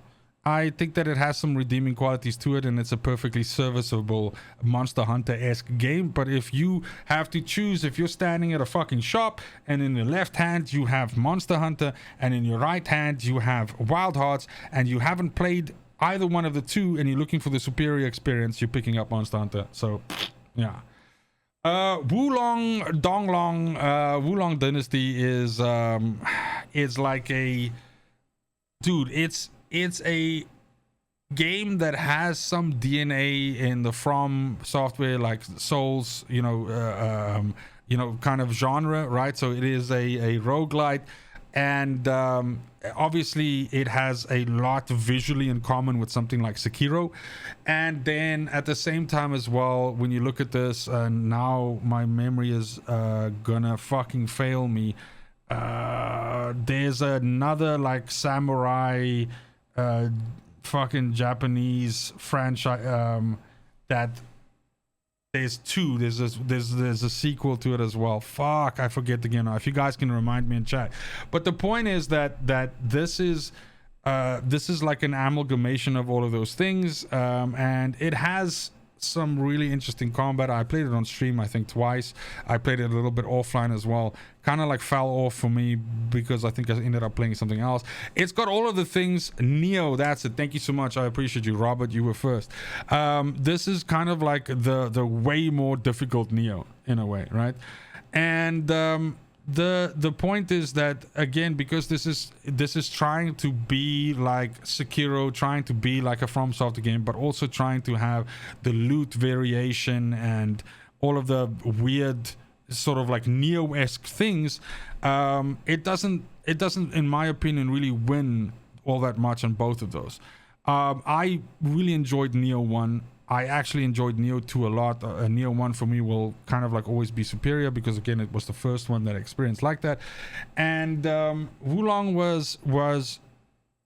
I think that it has some redeeming qualities to it, and it's a perfectly serviceable Monster Hunter-esque game. But if you have to choose, if you're standing at a fucking shop and in the left hand you have Monster Hunter and in your right hand you have Wild Hearts, and you haven't played either one of the two and you're looking for the superior experience, you're picking up Monster Hunter. So yeah. Wulong Donglong, Wulong Dynasty is it's like a dude, it's a game that has some DNA in the From Software, like Souls, you know, kind of genre, right? So it is a roguelite, and obviously it has a lot visually in common with something like Sekiro. And then at the same time as well, when you look at this, now my memory is gonna fucking fail me, there's another like samurai fucking Japanese franchise that there's two. There's a sequel to it as well. Fuck, I forget the game now. If you guys can remind me in chat. But the point is that this is like an amalgamation of all of those things, and it has some really interesting combat. I played it on stream I think twice. I played it a little bit offline as well. Kind of like fell off for me because I think I ended up playing something else. It's got all of the things. Neo, that's it. Thank you so much. I appreciate you, Robert. You were first. This is kind of like the way more difficult Neo in a way, right? And the point is that, again, because this is trying to be like Sekiro, trying to be like a From Software game, but also trying to have the loot variation and all of the weird sort of like Neo-esque things. It doesn't in my opinion really win all that much on both of those. I really enjoyed Neo 1. I actually enjoyed Neo 2 a lot. Neo 1 for me will kind of like always be superior because, again, it was the first one that I experienced like that. And Wulong was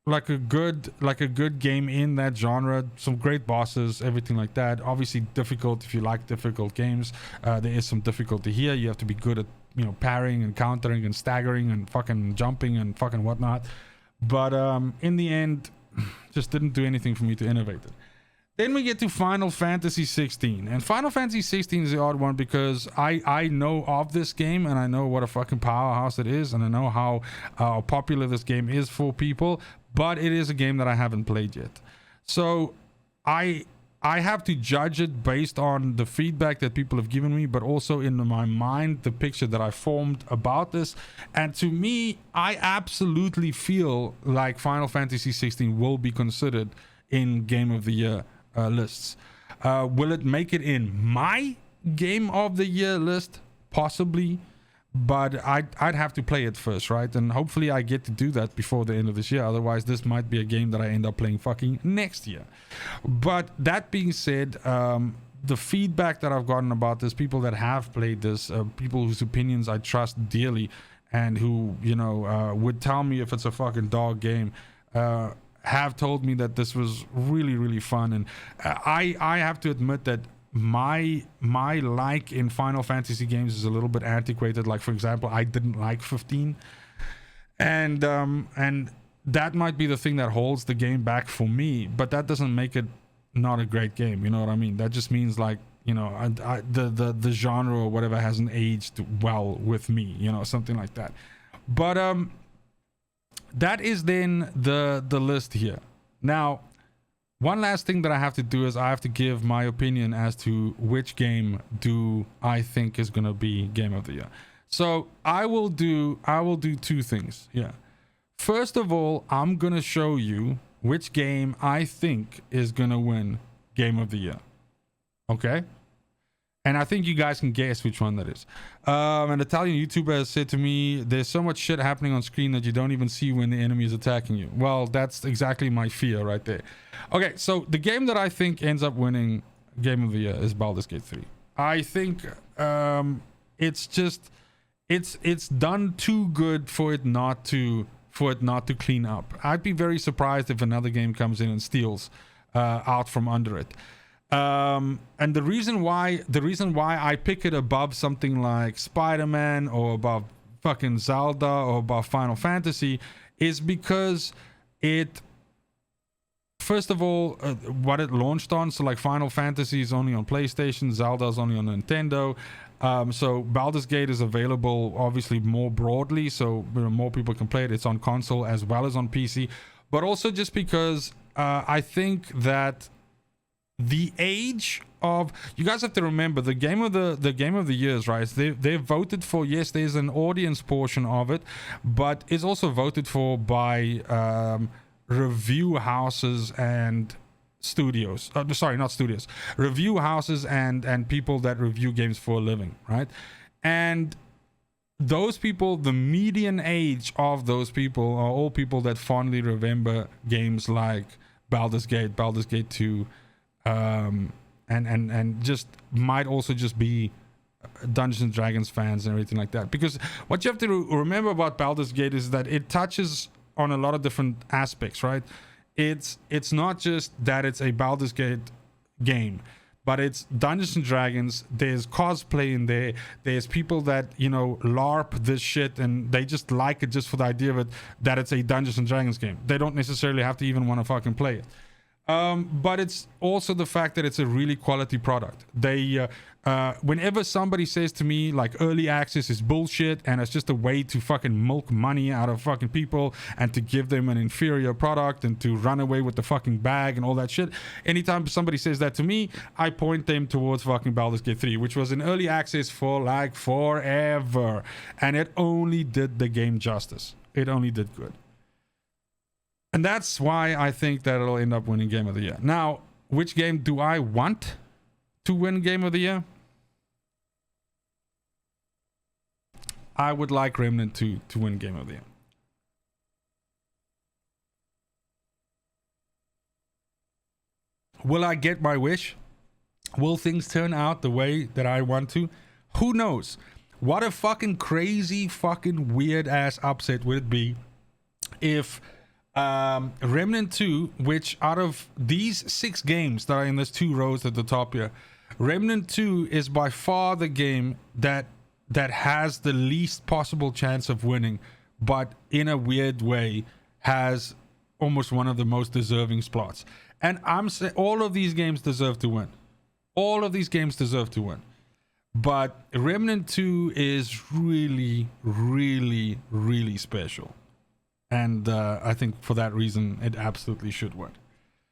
like a good game in that genre. Some great bosses, everything like that. Obviously difficult if you like difficult games. There is some difficulty here. You have to be good at, you know, parrying and countering and staggering and fucking jumping and fucking whatnot. But in the end, just didn't do anything for me to innovate it. Then we get to Final Fantasy 16, and Final Fantasy 16 is the odd one because I know of this game and I know what a fucking powerhouse it is, and I know how popular this game is for people, but it is a game that I haven't played yet. So I have to judge it based on the feedback that people have given me, but also in my mind, the picture that I formed about this. And to me, I absolutely feel like Final Fantasy 16 will be considered in Game of the Year lists. Will it make it in my Game of the Year list? Possibly, but I'd have to play it first, right? And hopefully I get to do that before the end of this year. Otherwise, this might be a game that I end up playing fucking next year. But that being said, the feedback that I've gotten about this, people that have played this, people whose opinions I trust dearly, and who, you know, would tell me if it's a fucking dog game, have told me that this was really, really fun. And I have to admit that my like in Final Fantasy games is a little bit antiquated. Like, for example, I didn't like 15, and that might be the thing that holds the game back for me, but that doesn't make it not a great game. You know what I mean? That just means, like, you know, the genre or whatever hasn't aged well with me, you know, something like that. But that is then the list here. Now, one last thing that I have to do is I have to give my opinion as to which game do I think is gonna be Game of the Year. So I will do two things. Yeah. First of all, I'm gonna show you which game I think is gonna win Game of the Year. Okay? And I think you guys can guess which one that is. An Italian YouTuber has said to me, there's so much shit happening on screen that you don't even see when the enemy is attacking you. Well, that's exactly my fear right there. Okay, so the game that I think ends up winning Game of the Year is Baldur's Gate 3. I think it's just it's done too good for it not to clean up. I'd be very surprised if another game comes in and steals out from under it. And the reason why I pick it above something like Spider-Man or above fucking Zelda or above Final Fantasy is because it, first of all, what it launched on. So like Final Fantasy is only on PlayStation, Zelda is only on Nintendo. So Baldur's Gate is available obviously more broadly, so more people can play it. It's on console as well as on PC, but also just because I think that the age of, you guys have to remember the game of the years, right? They're voted for. Yes, there's an audience portion of it, but it's also voted for by review houses and studios. Sorry, not studios. Review houses and people that review games for a living, right? And those people, the median age of those people are all people that fondly remember games like Baldur's Gate, Baldur's Gate 2, and just might also just be Dungeons and Dragons fans and everything like that. Because what you have to remember about Baldur's Gate is that it touches on a lot of different aspects, right? It's not just that it's a Baldur's Gate game, but it's Dungeons and Dragons. There's cosplay in there. There's people that, you know, LARP this shit and they just like it just for the idea of it, that it's a Dungeons and Dragons game. They don't necessarily have to even want to fucking play it. But it's also the fact that it's a really quality product. They whenever somebody says to me like early access is bullshit and it's just a way to fucking milk money out of fucking people and to give them an inferior product and to run away with the fucking bag and all that shit, anytime somebody says that to me, I point them towards fucking Baldur's Gate 3, which was in early access for like forever, and it only did the game justice. It only did good. And that's why I think that it'll end up winning Game of the Year. Now, which game do I want to win Game of the Year? I would like Remnant to win Game of the Year. Will I get my wish? Will things turn out the way that I want to? Who knows? What a fucking crazy, fucking weird ass upset would it be if Remnant 2, which out of these 6 games that are in those 2 rows at the top here, Remnant 2 is by far the game that has the least possible chance of winning, but in a weird way has almost one of the most deserving spots. And I'm saying all of these games deserve to win. All of these games deserve to win. But Remnant 2 is really, really, really special. And I think for that reason, it absolutely should win.